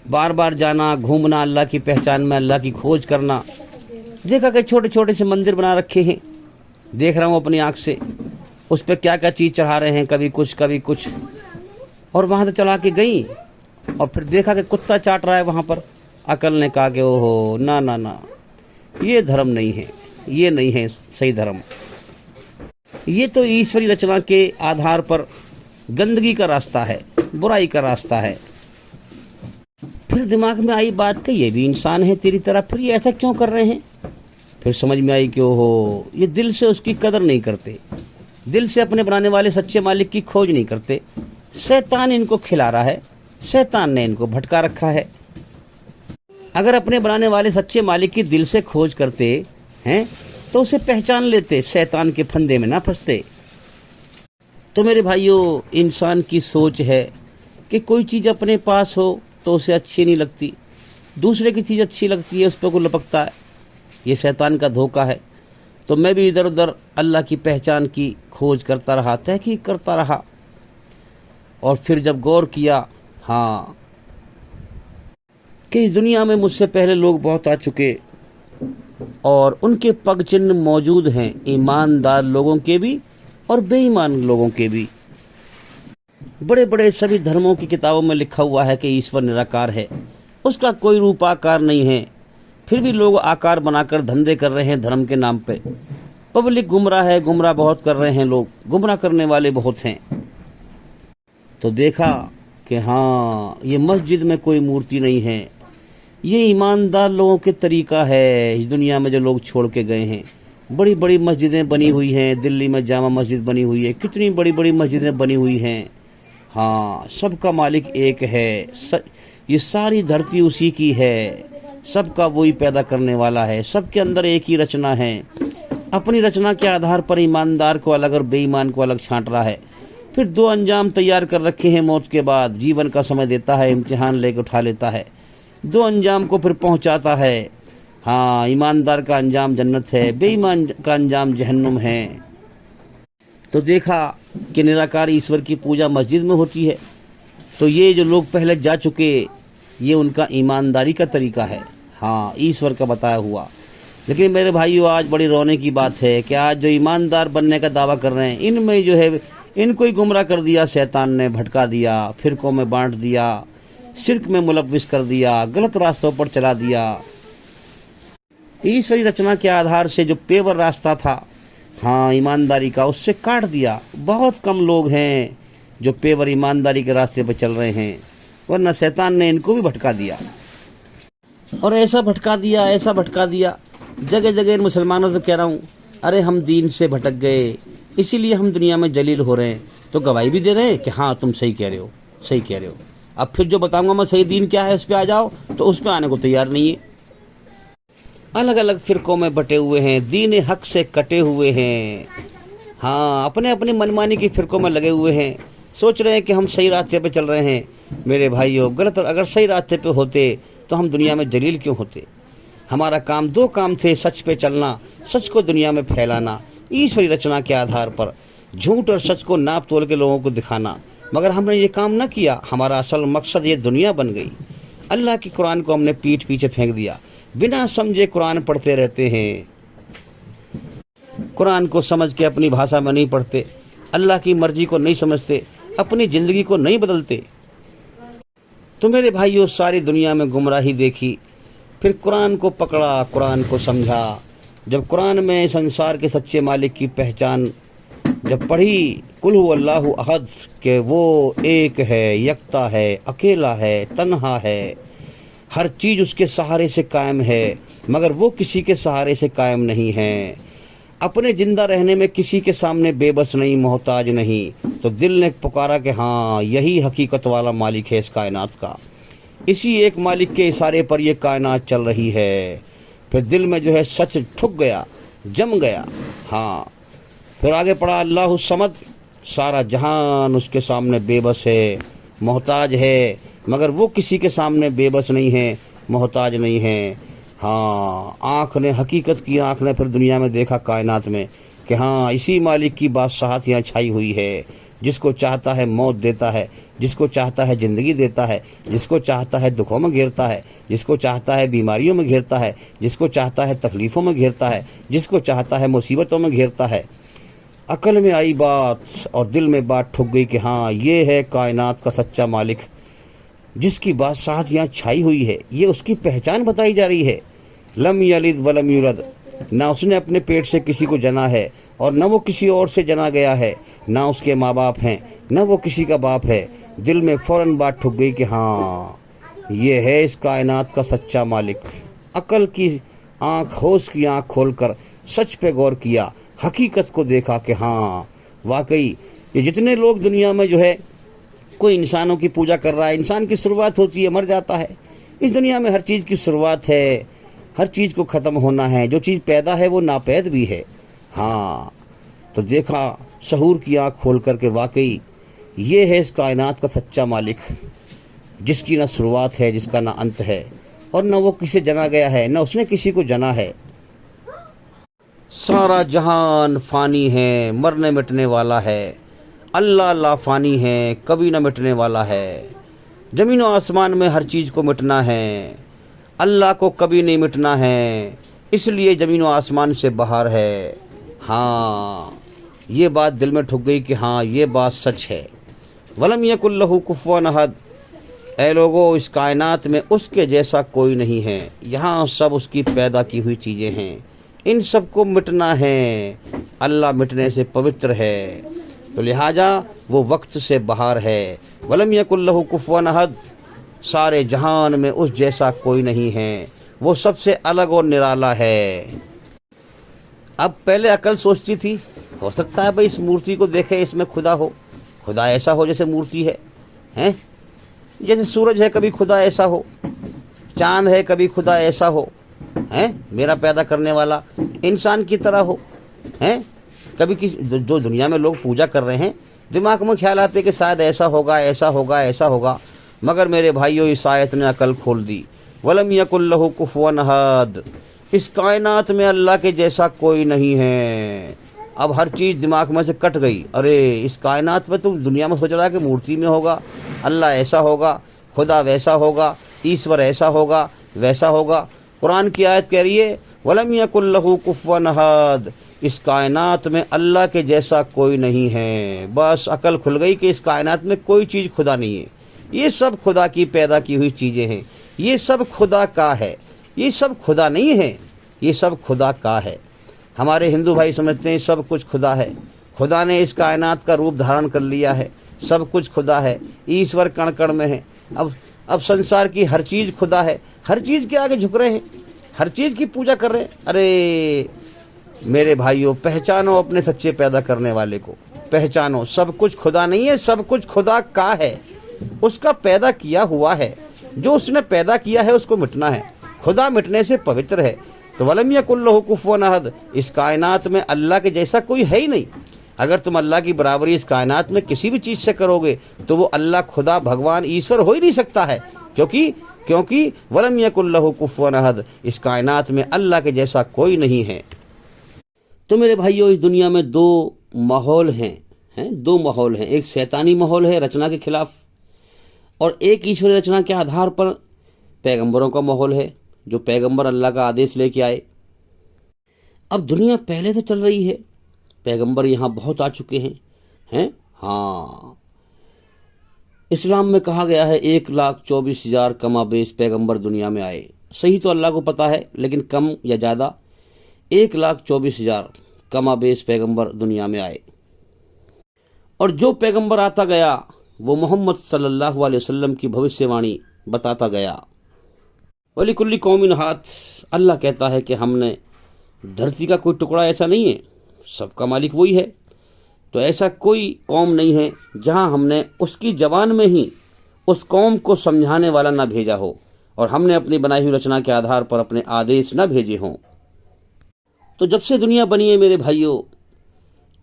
बार बार जाना, घूमना, अल्लाह की पहचान में अल्लाह की खोज करना। देखा कि छोटे छोटे से मंदिर बना रखे हैं, देख रहा हूँ अपनी आँख से, उस पर क्या क्या चीज़ चढ़ा रहे हैं, कभी कुछ। और वहाँ से चला के गई और फिर देखा कि कुत्ता चाट रहा है वहाँ पर। अकल ने कहा कि ओहो, ना ना ना, ये धर्म नहीं है, ये नहीं है सही धर्म। ये तो ईश्वरी रचना के आधार पर गंदगी का रास्ता है, बुराई का रास्ता है। फिर दिमाग में आई बात कि ये भी इंसान है तेरी तरह, फिर ये ऐसा क्यों कर रहे हैं। फिर समझ में आई कि ओहो, ये दिल से उसकी कदर नहीं करते, दिल से अपने बनाने वाले सच्चे मालिक की खोज नहीं करते। शैतान इनको खिला रहा है, शैतान ने इनको भटका रखा है। अगर अपने बनाने वाले सच्चे मालिक की दिल से खोज करते हैं तो उसे पहचान लेते, शैतान के फंदे में ना फंसते। तो मेरे भाइयों, इंसान की सोच है कि कोई चीज़ अपने पास हो तो उसे अच्छी नहीं लगती, दूसरे की चीज़ अच्छी लगती है, उस पर को लपकता है। ये शैतान का धोखा है। तो मैं भी इधर उधर अल्लाह की पहचान की खोज करता रहा, तहकीक करता रहा। और फिर जब गौर किया, हाँ, कि इस दुनिया में मुझसे पहले लोग बहुत आ चुके और उनके पग चिन्ह मौजूद हैं, ईमानदार लोगों के भी और बेईमान लोगों के भी। बड़े बड़े सभी धर्मों की किताबों में लिखा हुआ है कि ईश्वर निराकार है, उसका कोई रूप आकार नहीं है। फिर भी लोग आकार बनाकर धंधे कर रहे हैं धर्म के नाम पे। पब्लिक गुमराह है, गुमराह बहुत कर रहे हैं लोग, गुमराह करने वाले बहुत हैं। तो देखा कि हाँ, ये मस्जिद में कोई मूर्ति नहीं है, ये ईमानदार लोगों के तरीका है। इस दुनिया में जो लोग छोड़ के गए हैं, बड़ी बड़ी मस्जिदें बनी हुई हैं, दिल्ली में जामा मस्जिद बनी हुई है, कितनी बड़ी बड़ी मस्जिदें बनी हुई हैं। हाँ, सबका मालिक एक है, ये सारी धरती उसी की है, सबका वही पैदा करने वाला है, सबके अंदर एक ही रचना है। अपनी रचना के आधार पर ईमानदार को अलग और बेईमान को अलग छांट रहा है। फिर दो अंजाम तैयार कर रखे हैं मौत के बाद। जीवन का समय देता है, इम्तिहान लेकर उठा लेता है, दो अंजाम को फिर पहुंचाता है। हाँ, ईमानदार का अंजाम जन्नत है, बेईमान का अंजाम जहन्नुम है। तो देखा कि निराकार ईश्वर की पूजा मस्जिद में होती है। तो ये जो लोग पहले जा चुके, ये उनका ईमानदारी का तरीका है, हाँ, ईश्वर का बताया हुआ। लेकिन मेरे भाइयों, आज बड़ी रोने की बात है कि आज जो ईमानदार बनने का दावा कर रहे हैं, इनमें जो है, इनको ही गुमराह कर दिया शैतान ने, भटका दिया, फिरकों में बांट दिया, शिर्क में मुलव्विस कर दिया, गलत रास्तों पर चला दिया। ईश्वरी रचना के आधार से जो पेवर रास्ता था, हाँ, ईमानदारी का, उससे काट दिया। बहुत कम लोग हैं जो पेवर ईमानदारी के रास्ते पर चल रहे हैं, वरना शैतान ने इनको भी भटका दिया। और ऐसा भटका दिया, ऐसा भटका दिया, जगह जगह इन मुसलमानों से कह रहा हूँ, अरे हम दीन से भटक गए, इसीलिए हम दुनिया में जलील हो रहे हैं। तो गवाही भी दे रहे हैं कि हाँ, तुम सही कह रहे हो, सही कह रहे हो। अब फिर जो बताऊंगा मैं सही दीन क्या है, उस पर आ जाओ, तो उस पर आने को तैयार नहीं है। अलग अलग फिरकों में बटे हुए हैं, दीन हक से कटे हुए हैं। हाँ, अपने अपनी मनमानी की फिरकों में लगे हुए हैं, सोच रहे हैं कि हम सही रास्ते पे चल रहे हैं। मेरे भाइयों, गलत। अगर सही रास्ते पे होते तो हम दुनिया में जलील क्यों होते। हमारा काम, दो काम थे, सच पे चलना, सच को दुनिया में फैलाना, ईश्वरी रचना के आधार पर झूठ और सच को नाप तोल के लोगों को दिखाना। मगर हमने ये काम न किया, हमारा असल मकसद ये दुनिया बन गई। अल्लाह की कुरान को हमने पीठ पीछे फेंक दिया, बिना समझे कुरान पढ़ते रहते हैं। कुरान को समझ के अपनी भाषा में नहीं पढ़ते, अल्लाह की मर्जी को नहीं समझते, अपनी ज़िंदगी को नहीं बदलते। तो मेरे भाइयों, सारी दुनिया में गुमराही देखी, फिर कुरान को पकड़ा, कुरान को समझा। जब कुरान में संसार के सच्चे मालिक की पहचान जब पढ़ी, कुल हु अल्लाहु अहद, के वो एक है, यकता है, अकेला है, तन्हा है, हर चीज़ उसके सहारे से कायम है, मगर वो किसी के सहारे से कायम नहीं है। अपने जिंदा रहने में किसी के सामने बेबस नहीं, मोहताज नहीं। तो दिल ने पुकारा कि हाँ, यही हकीकत वाला मालिक है इस कायनात का, इसी एक मालिक के इशारे पर यह कायनात चल रही है। फिर दिल में जो है सच ठुक गया, जम गया। हाँ, फिर आगे पढ़ा, अल्लाहु समद, सारा जहान उसके सामने बेबस है, मोहताज है, मगर वो किसी के सामने बेबस नहीं है, मोहताज नहीं है। हाँ, आँख ने हकीकत की, आँख ने फिर दुनिया में देखा कायनात में कि हाँ, इसी मालिक की बादशाहत यहाँ छाई हुई है। जिसको चाहता है मौत देता है, जिसको चाहता है ज़िंदगी देता है, जिसको चाहता है दुखों में घेरता है, जिसको चाहता है बीमारियों में घेरता है, जिसको चाहता है तकलीफ़ों में घेरता है, जिसको चाहता है मुसीबतों में घेरता है। अकल में आई बात और दिल में बात ठुक गई कि हाँ, ये है कायनात का सच्चा मालिक, जिसकी बात साथ यहाँ छाई हुई है। ये उसकी पहचान बताई जा रही है। लम यलिद वलम यूलद, ना उसने अपने पेट से किसी को जना है और न वो किसी और से जना गया है, ना उसके माँ बाप हैं, न वो किसी का बाप है। दिल में फ़ौरन बात ठुक गई कि हाँ, ये है इस कायनात का सच्चा मालिक। अकल की आँख, होश की आँख खोलकर सच पे गौर किया, हकीकत को देखा कि हाँ, वाकई ये जितने लोग दुनिया में जो है कोई इंसानों की पूजा कर रहा है, इंसान की शुरुआत होती है, मर जाता है। इस दुनिया में हर चीज़ की शुरुआत है, हर चीज़ को ख़त्म होना है। जो चीज़ पैदा है वो नापैद भी है। हाँ, तो देखा शहूर की आँख खोल कर के वाकई ये है इस कायनात का सच्चा मालिक, जिसकी ना शुरुआत है, जिसका ना अंत है, और न वो किसी जना गया है, न उसने किसी को जना है। सारा जहान फ़ानी है, मरने मिटने वाला है। अल्लाह ला फ़ानी है, कभी न मिटने वाला है। ज़मीन और आसमान में हर चीज़ को मिटना है, अल्लाह को कभी नहीं मिटना है, इसलिए ज़मीन और आसमान से बाहर है। हाँ, ये बात दिल में ठुक गई कि हाँ, ये बात सच है। वलम यकुल लहू कुफुवन अहद, ऐ लोगो, इस कायनात में उसके जैसा कोई नहीं है। यहाँ सब उसकी पैदा की हुई चीज़ें हैं, इन सब को मिटना है। अल्लाह मिटने से पवित्र है, तो लिहाजा वो वक्त से बाहर है। वलम यकुल लहू कुफुवन अहद, सारे जहान में उस जैसा कोई नहीं है, वो सबसे अलग और निराला है। अब पहले अकल सोचती थी, हो सकता है भाई इस मूर्ति को देखे, इसमें खुदा हो, खुदा ऐसा हो जैसे मूर्ति है, हैं? जैसे सूरज है कभी खुदा ऐसा हो, चांद है कभी खुदा ऐसा हो, हैं? मेरा पैदा करने वाला इंसान की तरह हो, हैं? कभी किसी जो दुनिया में लोग पूजा कर रहे हैं, दिमाग में ख्याल आते कि शायद ऐसा होगा, ऐसा होगा, ऐसा होगा। मगर मेरे भाइयों, इस आयत ने अकल खोल दी। वलम यकुल लहू कुफुवन अहद, इस कायनात में अल्लाह के जैसा कोई नहीं है। अब हर चीज़ दिमाग में से कट गई। अरे, इस कायनात में तुम दुनिया में सोच रहा है कि मूर्ति में होगा, अल्लाह ऐसा होगा, खुदा वैसा होगा, ईश्वर ऐसा होगा, वैसा होगा। कुरान की आयत कह रही है वलम यकुल लहू कुफुवन अहद, इस कायनात में अल्लाह के जैसा कोई नहीं है। बस अकल खुल गई कि इस कायनात में कोई चीज़ खुदा नहीं है, ये सब खुदा की पैदा की हुई चीज़ें हैं, ये सब खुदा का है, ये सब खुदा नहीं है, ये सब खुदा का है। हमारे हिंदू भाई समझते हैं सब कुछ खुदा है, खुदा ने इस कायनात का रूप धारण कर लिया है, सब कुछ खुदा है, ईश्वर कण कण में है। अब संसार की हर चीज़ खुदा है, हर चीज़ के आगे झुक रहे हैं, हर चीज़ की पूजा कर रहे हैं। अरे मेरे भाइयों, पहचानो अपने सच्चे पैदा करने वाले को, पहचानो। सब कुछ खुदा नहीं है, सब कुछ खुदा का है, उसका पैदा किया हुआ है। जो उसने पैदा किया है उसको मिटना है, खुदा मिटने से पवित्र है। तो वलम यकुल लहू कुफुवन अहद, इस कायनात में अल्लाह के जैसा कोई है ही नहीं। अगर तुम अल्लाह की बराबरी इस कायनात में किसी भी चीज़ से करोगे तो वो अल्लाह, खुदा, भगवान, ईश्वर हो ही नहीं सकता है, क्योंकि वलम यकुल लहू कुफुवन अहद, इस कायनात में अल्लाह के जैसा कोई नहीं है। तो मेरे भाइयों, इस दुनिया में दो माहौल हैं, दो माहौल हैं। एक शैतानी माहौल है रचना के खिलाफ, और एक ईश्वरीय रचना के आधार पर पैगंबरों का माहौल है, जो पैगंबर अल्लाह का आदेश लेके आए। अब दुनिया पहले से चल रही है, पैगंबर यहाँ बहुत आ चुके हैं। हाँ, इस्लाम में कहा गया है 1,24,000 कमाबेश पैगंबर दुनिया में आए। सही तो अल्लाह को पता है, लेकिन कम या ज़्यादा 1,24,000 कमाबेश पैगंबर दुनिया में आए। और जो पैगंबर आता गया वो मोहम्मद सल्लल्लाहु अलैहि वसल्लम की भविष्यवाणी बताता गया। वलिकुल्ली कौमिन हाथ, अल्लाह कहता है कि हमने धरती का कोई टुकड़ा ऐसा नहीं है, सबका मालिक वही है। तो ऐसा कोई कौम नहीं है जहां हमने उसकी ज़बान में ही उस कौम को समझाने वाला ना भेजा हो, और हमने अपनी बनाई हुई रचना के आधार पर अपने आदेश न भेजे हों। तो जब से दुनिया बनी है मेरे भाइयों,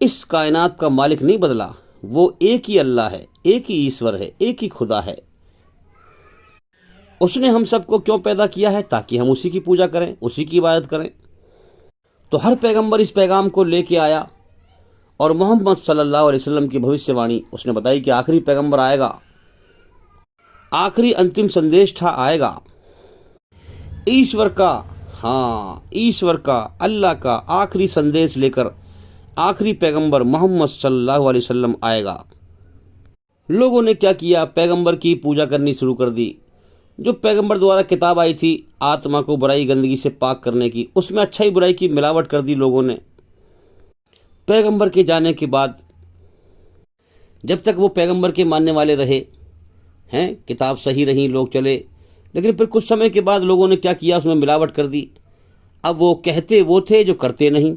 इस कायनात का मालिक नहीं बदला, वो एक ही अल्लाह है, एक ही ईश्वर है, एक ही खुदा है। उसने हम सबको क्यों पैदा किया है? ताकि हम उसी की पूजा करें, उसी की इबादत करें। तो हर पैगंबर इस पैगाम को लेके आया, और मोहम्मद सल्लल्लाहु अलैहि वसल्लम की भविष्यवाणी उसने बताई कि आखिरी पैगंबर आएगा, आखिरी अंतिम संदेश था आएगा। ईश्वर का, हाँ, ईश्वर का, अल्लाह का आखिरी संदेश लेकर आखिरी पैगंबर मोहम्मद सल्लल्लाहु अलैहि वसल्लम आएगा। लोगों ने क्या किया, पैगंबर की पूजा करनी शुरू कर दी। जो पैगंबर द्वारा किताब आई थी आत्मा को बुराई गंदगी से पाक करने की, उसमें अच्छाई बुराई की मिलावट कर दी लोगों ने। पैगंबर के जाने के बाद जब तक वो पैगंबर के मानने वाले रहे हैं, किताब सही रही, लोग चले, लेकिन फिर कुछ समय के बाद लोगों ने क्या किया, उसमें मिलावट कर दी। अब वो कहते वो थे जो करते नहीं,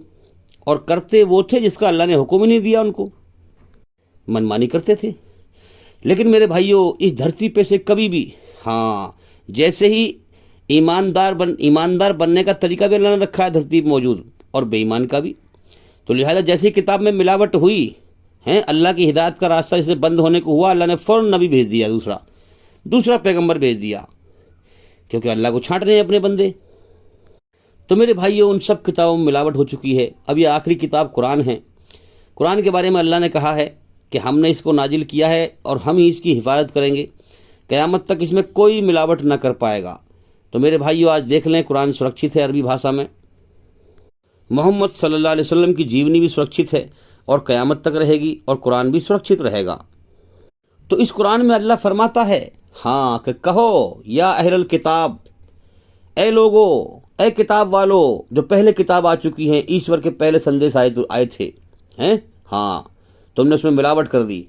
और करते वो थे जिसका अल्लाह ने हुक्म ही नहीं दिया, उनको मनमानी करते थे। लेकिन मेरे भाइयों, इस धरती पे से कभी भी, हाँ, जैसे ही ईमानदार बनने का तरीका भी अल्लाह ने रखा है धरती पे मौजूद, और बेईमान का भी। तो लिहाजा जैसे किताब में मिलावट हुई है, अल्लाह की हिदायत का रास्ता जैसे बंद होने को हुआ, अल्लाह ने फौरन नबी भेज दिया, दूसरा पैगंबर भेज दिया, क्योंकि अल्लाह को छांट रहे हैं अपने बंदे। तो मेरे भाइयों, उन सब किताबों में मिलावट हो चुकी है। अब ये आखिरी किताब कुरान है। कुरान के बारे में अल्लाह ने कहा है कि हमने इसको नाजिल किया है और हम ही इसकी हिफाजत करेंगे, क़यामत तक इसमें कोई मिलावट न कर पाएगा। तो मेरे भाइयों, आज देख लें, कुरान सुरक्षित है अरबी भाषा में, मोहम्मद सल्लल्लाहु अलैहि वसल्लम की जीवनी भी सुरक्षित है और क़यामत तक रहेगी, और कुरान भी सुरक्षित रहेगा। तो इस कुरान में अल्लाह फरमाता है, हाँ, कि कहो या अहलल किताब, ए लोगो, ए किताब वालो, जो पहले किताब आ चुकी हैं, ईश्वर के पहले संदेश आए थे, हैं, हाँ, तुमने उसमें मिलावट कर दी।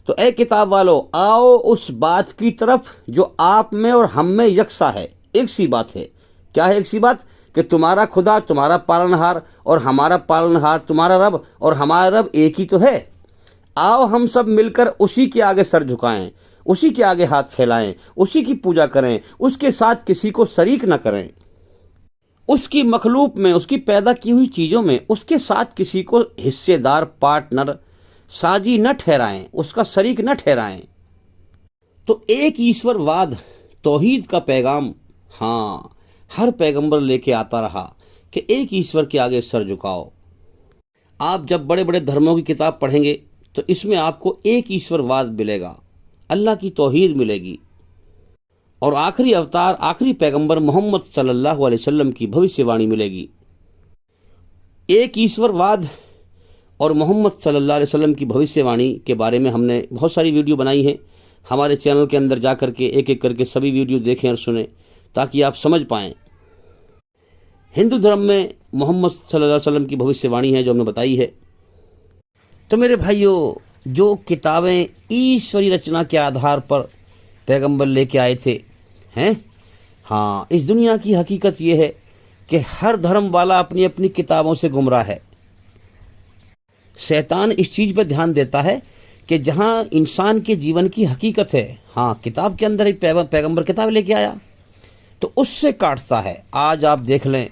तो ए किताब वालो, आओ उस बात की तरफ जो आप में और हम में यकसा है, एक सी बात है। क्या है एक सी बात? कि तुम्हारा खुदा तुम्हारा पालनहार और हमारा पालनहार तुम्हारा रब और हमारा रब एक ही तो है। आओ हम सब मिलकर उसी के आगे सर झुकाएं, उसी के आगे हाथ फैलाएं, उसी की पूजा करें, उसके साथ किसी को शरीक न करें, उसकी मखलूक में, उसकी पैदा की हुई चीज़ों में उसके साथ किसी को हिस्सेदार, पार्टनर, साजी न ठहराएं, उसका शरीक न ठहराएं। तो एक ईश्वरवाद, तौहीद का पैगाम, हाँ, हर पैगंबर लेके आता रहा कि एक ईश्वर के आगे सर झुकाओ। आप जब बड़े बड़े धर्मों की किताब पढ़ेंगे तो इसमें आपको एक ईश्वरवाद मिलेगा, अल्लाह की तौहीद मिलेगी। और आखिरी अवतार, आखिरी पैगंबर मोहम्मद सल्लल्लाहु अलैहि वसल्लम की भविष्यवाणी मिलेगी। एक ईश्वरवाद और मोहम्मद सल्लल्लाहु अलैहि वसल्लम की भविष्यवाणी के बारे में हमने बहुत सारी वीडियो बनाई है। हमारे चैनल के अंदर जा करके एक एक करके सभी वीडियो देखें और सुनें, ताकि आप समझ पाएं। हिंदू धर्म में मोहम्मद सल्लल्लाहु अलैहि वसल्लम की भविष्यवाणी है जो हमने बताई है। तो मेरे भाइयों, जो किताबें ईश्वरी रचना के आधार पर पैगंबर लेके आए थे, हैं, हाँ, इस दुनिया की हकीकत ये है कि हर धर्म वाला अपनी अपनी किताबों से गुमराह है। शैतान इस चीज़ पर ध्यान देता है कि जहाँ इंसान के जीवन की हकीकत है, हाँ, किताब के अंदर ही पैगंबर किताब लेके आया, तो उससे काटता है। आज आप देख लें,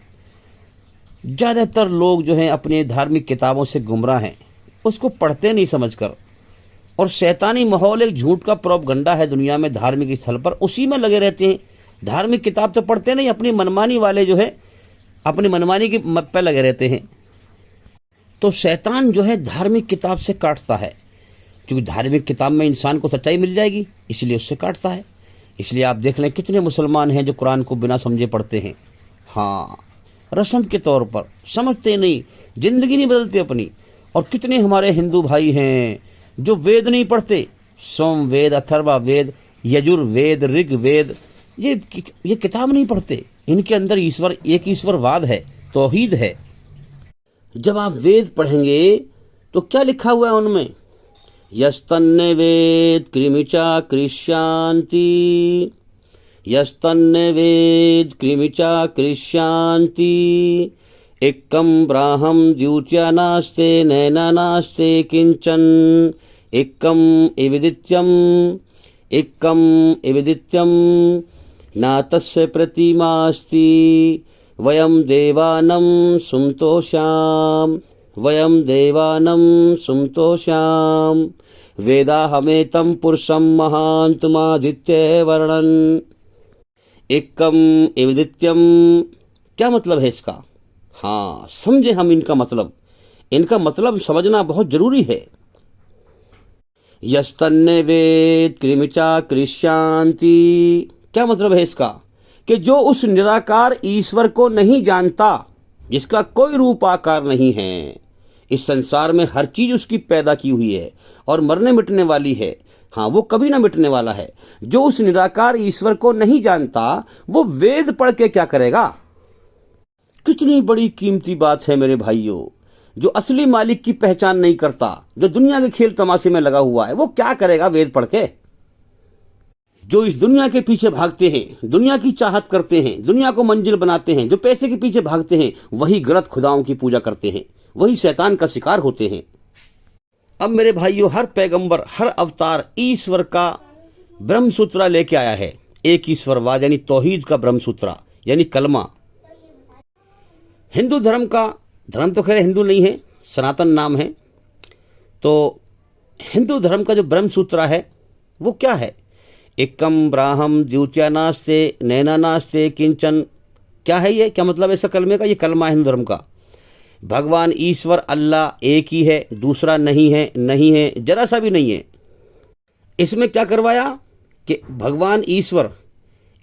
ज़्यादातर लोग जो हैं अपने धार्मिक किताबों से गुमराह हैं, उसको पढ़ते नहीं समझकर, और शैतानी माहौल, एक झूठ का प्रोपगंडा है दुनिया में धार्मिक स्थल पर, उसी में लगे रहते हैं। धार्मिक किताब तो पढ़ते नहीं, अपनी मनमानी वाले जो है अपनी मनमानी की पे लगे रहते हैं। तो शैतान जो है धार्मिक किताब से काटता है, क्योंकि धार्मिक किताब में इंसान को सच्चाई मिल जाएगी, इसलिए उससे काटता है। इसलिए आप देख लें, कितने मुसलमान हैं जो कुरान को बिना समझे पढ़ते हैं, हाँ, रस्म के तौर पर, समझते नहीं, ज़िंदगी नहीं बदलते अपनी। और कितने हमारे हिंदू भाई हैं जो वेद नहीं पढ़ते, सोम वेद, अथर्वा वेद, यजुर्वेद, ऋग्वेद, ये किताब नहीं पढ़ते। इनके अंदर ईश्वर, एक ईश्वरवाद है, तौहीद है। जब आप वेद पढ़ेंगे तो क्या लिखा हुआ है उनमें? यस्तन्ने वेद कृमिचा कृष्यांति, यस्तन्ने वेद कृमिचा कृष्यांति, एकम ब्राह्म द्युत्या नास्ते नैना नास्ते किंचन, एकम एविदित्यम नातस्य प्रतिमास्ति, वयम देवानं सुमतोषाम, वेदाहमेतं पुरुषं महान्तमादित्य वर्णन। एकम एविदित्यम, क्या मतलब है इसका? हाँ, समझे हम इनका मतलब समझना बहुत जरूरी है। यस्तन्ने वेद कृमिचा कृष्यांति, क्या मतलब है इसका? कि जो उस निराकार ईश्वर को नहीं जानता, जिसका कोई रूप आकार नहीं है, इस संसार में हर चीज उसकी पैदा की हुई है और मरने मिटने वाली है। हाँ, वो कभी ना मिटने वाला है। जो उस निराकार ईश्वर को नहीं जानता वो वेद पढ़ के क्या करेगा। कितनी बड़ी कीमती बात है मेरे भाइयों। जो असली मालिक की पहचान नहीं करता, जो दुनिया के खेल तमाशे में लगा हुआ है, वो क्या करेगा वेद पढ़ के। जो इस दुनिया के पीछे भागते हैं, दुनिया की चाहत करते हैं, दुनिया को मंजिल बनाते हैं, जो पैसे के पीछे भागते हैं, वही गलत खुदाओं की पूजा करते हैं, वही शैतान का शिकार होते हैं। अब मेरे भाइयों, हर पैगंबर, हर अवतार ईश्वर का ब्रह्मसूत्र लेके आया है। एक ईश्वरवाद यानी तौहीद का ब्रह्मसूत्र यानी कलमा। हिंदू धर्म का, धर्म तो खैर हिंदू नहीं है, सनातन नाम है। तो हिंदू धर्म का जो ब्रह्मसूत्र है वो क्या है? एकम ब्राह्म द्वितीया नास्ते नैना नास्ते किंचन। क्या है ये? क्या मतलब है इस कलमे का? ये कलमा है हिंदू धर्म का। भगवान ईश्वर अल्लाह एक ही है, दूसरा नहीं है, नहीं है, जरा सा भी नहीं है। इसमें क्या करवाया कि भगवान ईश्वर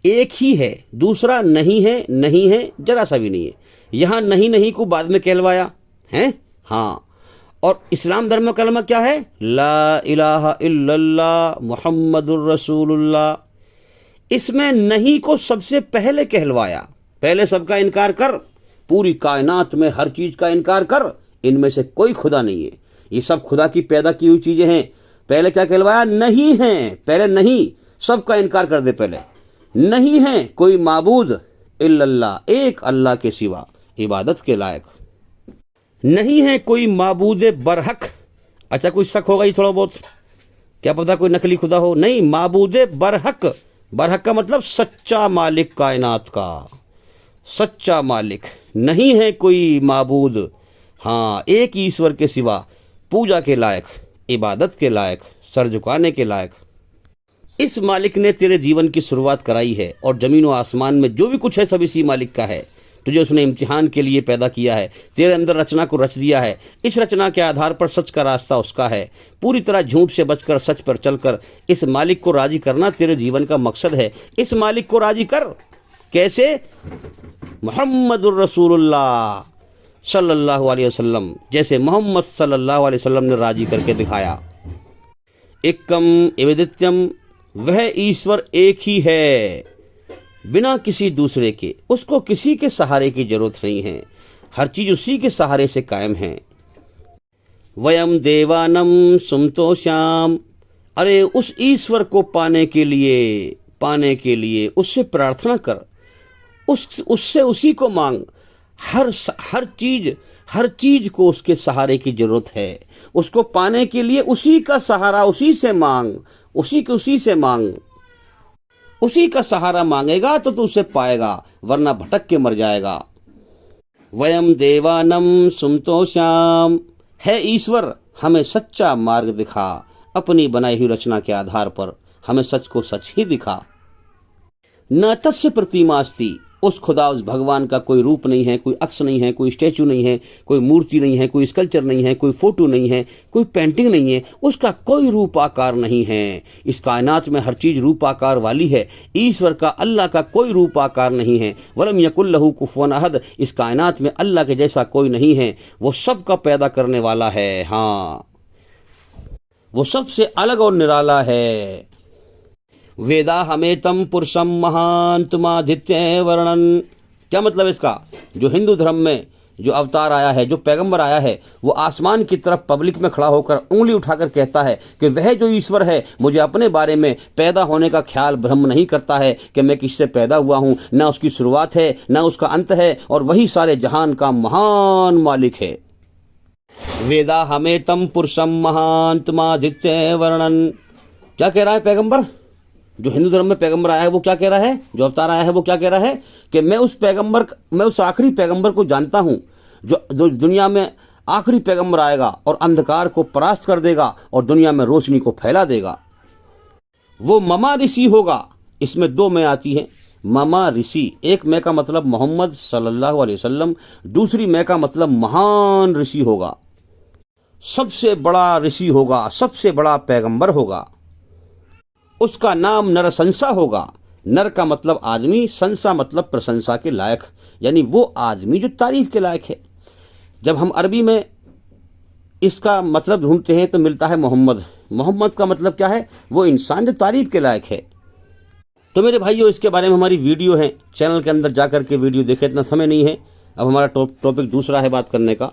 एक ही है, दूसरा नहीं है, नहीं है, जरा सा भी नहीं है। यहां नहीं नहीं को बाद में कहलवाया है। हाँ, और इस्लाम धर्म में कलमा क्या है? ला इलाहा इल्लल्लाह मुहम्मदुर रसूलुल्लाह। इसमें नहीं को सबसे पहले कहलवाया। पहले सबका इनकार कर, पूरी कायनात में हर चीज का इनकार कर, इनमें से कोई खुदा नहीं है, ये सब खुदा की पैदा की हुई चीजें हैं। पहले क्या कहलवाया? नहीं है। पहले नहीं, सबका इनकार कर दे। पहले नहीं है कोई माबूद इल्लल्लाह, एक अल्लाह के सिवा इबादत के लायक। नहीं है कोई माबूद बरहक। अच्छा, कोई शक होगा ही थोड़ा बहुत, क्या पता कोई नकली खुदा हो। नहीं, माबूद बरहक। बरहक का मतलब सच्चा मालिक, कायनात का सच्चा मालिक। नहीं है कोई माबूद, हाँ, एक ईश्वर के सिवा पूजा के लायक, इबादत के लायक, सर झुकाने के लायक। इस मालिक ने तेरे जीवन की शुरुआत कराई है और जमीन व आसमान में जो भी कुछ है सब इसी मालिक का है। तुझे उसने इम्तिहान के लिए पैदा किया है, तेरे अंदर रचना को रच दिया है। इस रचना के आधार पर सच का रास्ता उसका है। पूरी तरह झूठ से बचकर सच पर चलकर इस मालिक को राजी करना तेरे जीवन का मकसद है। इस मालिक को राजी कर। कैसे? मुहम्मदुर रसूलुल्लाह सल्लल्लाहु अलैहि वसल्लम, जैसे मोहम्मद सल्लल्लाहु अलैहि वसल्लम ने राजी करके दिखाया। एकम एवेदित्यम, वह ईश्वर एक ही है, बिना किसी दूसरे के। उसको किसी के सहारे की जरूरत नहीं है, हर चीज उसी के सहारे से कायम है। वयम देवानम सुमतो श्याम। अरे उस ईश्वर को पाने के लिए उससे प्रार्थना कर, उससे उसी को मांग। हर चीज को उसके सहारे की जरूरत है। उसको पाने के लिए उसी का सहारा, उसी से मांग, उसी से मांग। उसी का सहारा मांगेगा तो तू उसे पाएगा, वरना भटक के मर जाएगा। वयम देवानम सुमतो श्याम, है ईश्वर हमें सच्चा मार्ग दिखा। अपनी बनाई हुई रचना के आधार पर हमें सच को सच ही दिखा। न तस्य प्रतिमास्ति, उस खुदा, उस भगवान का कोई रूप नहीं है, कोई अक्ष नहीं है, कोई स्टैचू नहीं है, कोई मूर्ति नहीं है, कोई स्कल्पचर नहीं है, कोई फोटो नहीं है, कोई पेंटिंग नहीं है। उसका कोई रूप आकार नहीं है। इस कायनात में हर चीज रूप आकार वाली है। ईश्वर का, अल्लाह का कोई रूप आकार नहीं है। वलम यकुल लहू कुफुवन अहद, इस कायनात में अल्लाह के जैसा कोई नहीं है। वो सबका पैदा करने वाला है। हाँ, वो सबसे अलग और निराला है। वेदा हमेतम पुरुषम महांतमादित्य वर्णन। क्या मतलब इसका? जो हिंदू धर्म में जो अवतार आया है, जो पैगंबर आया है, वो आसमान की तरफ पब्लिक में खड़ा होकर उंगली उठाकर कहता है कि वह जो ईश्वर है मुझे अपने बारे में पैदा होने का ख्याल भ्रम नहीं करता है कि मैं किससे पैदा हुआ हूं, ना उसकी शुरुआत है ना उसका अंत है, और वही सारे जहान का महान मालिक है। वेदा हमेतम पुरुषम महांतमादित्य वर्णन। क्या कह रहा है पैगंबर? जो हिंदू धर्म में पैगंबर आया है वो क्या कह रहा है? जो अवतार आया है वो क्या कह रहा है कि मैं उस आखिरी पैगंबर को जानता हूं जो दुनिया में आखिरी पैगंबर आएगा और अंधकार को परास्त कर देगा और दुनिया में रोशनी को फैला देगा। वो ममा ऋषि होगा। इसमें दो मैं आती है, ममा ऋषि। एक मैं का मतलब मोहम्मद सल्लल्लाहु अलैहि वसल्लम, दूसरी मैं का मतलब महान ऋषि होगा, सबसे बड़ा ऋषि होगा, सबसे बड़ा पैगंबर होगा। उसका नाम नरसंसा होगा। नर का मतलब आदमी, संसा मतलब प्रशंसा के लायक, यानी वो आदमी जो तारीफ के लायक है। जब हम अरबी में इसका मतलब ढूंढते हैं तो मिलता है मोहम्मद। मोहम्मद का मतलब क्या है? वो इंसान जो तारीफ के लायक है। तो मेरे भाइयों, इसके बारे में हमारी वीडियो है, चैनल के अंदर जा कर के वीडियो देखें, इतना समय नहीं है, अब हमारा टॉपिक दूसरा है बात करने का।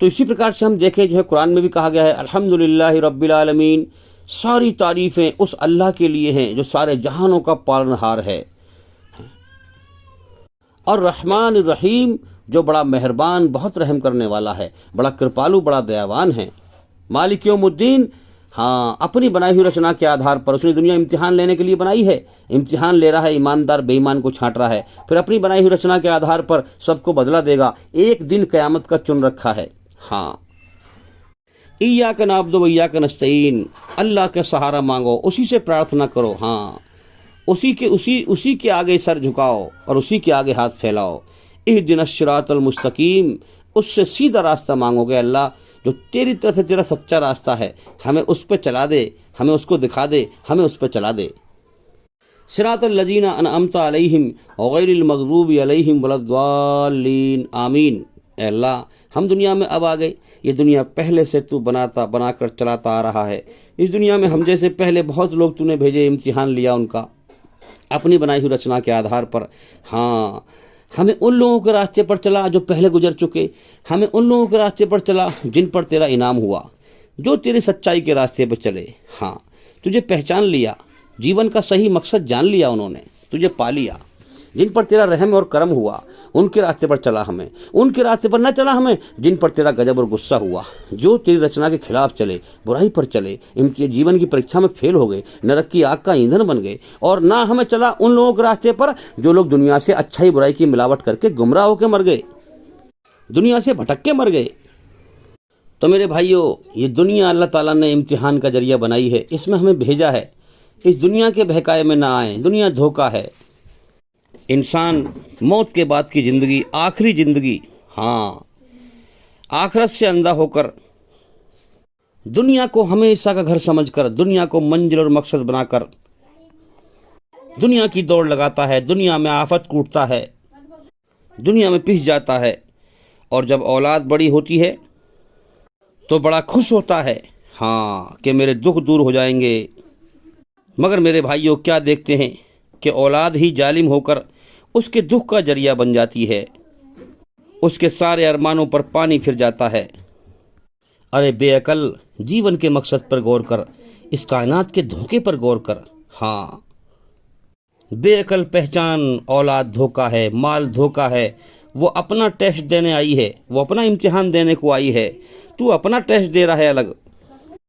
तो इसी प्रकार से हम देखें, जो है कुरान में भी कहा गया है अल्हम्दुलिल्लाहि रब्बिल आलमीन, सारी तारीफ़ें उस अल्लाह के लिए हैं जो सारे जहानों का पालनहार है, और रहमान रहीम, जो बड़ा मेहरबान, बहुत रहम करने वाला है, बड़ा कृपालु, बड़ा दयावान है। मालिक यौमुद्दीन, हाँ, अपनी बनाई हुई रचना के आधार पर उसने दुनिया इम्तिहान लेने के लिए बनाई है, इम्तिहान ले रहा है, ईमानदार बेईमान को छांट रहा है, फिर अपनी बनाई हुई रचना के आधार पर सबको बदला देगा। एक दिन क़यामत का चुन रखा है। हाँ, इय्याक नअब्दु व इय्याक नस्तईन, अल्लाह का सहारा मांगो, उसी से प्रार्थना करो। हाँ, उसी के आगे सर झुकाओ और उसी के आगे हाथ फैलाओ। इहदिनस सिरातल मुस्तकीम, उससे सीधा रास्ता मांगोगे। अल्लाह, जो तेरी तरफ है, तेरा सच्चा रास्ता है, हमें उस पर चला दे, हमें उसको दिखा दे, हमें उस पर चला दे। सिरातल लजीना अनअमता अलैहिम गैरिल मग़ज़ूबि अलैहिम वलद्दाल्लीन, आमीन। अल्लाह, हम दुनिया में अब आ गए, ये दुनिया पहले से तू बनाकर चलाता आ रहा है। इस दुनिया में हम जैसे पहले बहुत लोग तूने भेजे, इम्तिहान लिया उनका अपनी बनाई हुई रचना के आधार पर। हाँ, हमें उन लोगों के रास्ते पर चला जो पहले गुजर चुके, हमें उन लोगों के रास्ते पर चला जिन पर तेरा इनाम हुआ, जो तेरी सच्चाई के रास्ते पर चले। हाँ, तुझे पहचान लिया, जीवन का सही मकसद जान लिया उन्होंने, तुझे पा लिया। जिन पर तेरा रहम और करम हुआ, उनके रास्ते पर चला हमें, उनके रास्ते पर न चला हमें जिन पर तेरा गजब और गुस्सा हुआ, जो तेरी रचना के खिलाफ चले, बुराई पर चले, जीवन की परीक्षा में फेल हो गए, नरक की आग का ईंधन बन गए। और ना हमें चला उन लोगों के रास्ते पर जो लोग दुनिया से अच्छाई बुराई की मिलावट करके गुमराह होकर मर गए, दुनिया से भटक के मर गए। तो मेरे भाइयों, ये दुनिया अल्लाह ताला ने इम्तिहान का जरिया बनाई है, इसमें हमें भेजा है। इस दुनिया के बहकाए में ना आए, दुनिया धोखा है। इंसान मौत के बाद की ज़िंदगी, आखिरी ज़िंदगी, हाँ, आखिरत से अंधा होकर दुनिया को हमेशा का घर समझकर, दुनिया को मंजिल और मकसद बनाकर दुनिया की दौड़ लगाता है, दुनिया में आफत कूटता है, दुनिया में पिस जाता है। और जब औलाद बड़ी होती है तो बड़ा खुश होता है, हाँ, कि मेरे दुख दूर हो जाएंगे। मगर मेरे भाइयों, क्या देखते हैं कि औलाद ही जालिम होकर उसके दुख का जरिया बन जाती है, उसके सारे अरमानों पर पानी फिर जाता है। अरे बेअकल, जीवन के मकसद पर गौर कर, इस कायनात के धोखे पर गौर कर। हाँ, बेअकल पहचान, औलाद धोखा है, माल धोखा है। वो अपना टेस्ट देने आई है, वो अपना इम्तिहान देने को आई है, तू अपना टेस्ट दे रहा है अलग,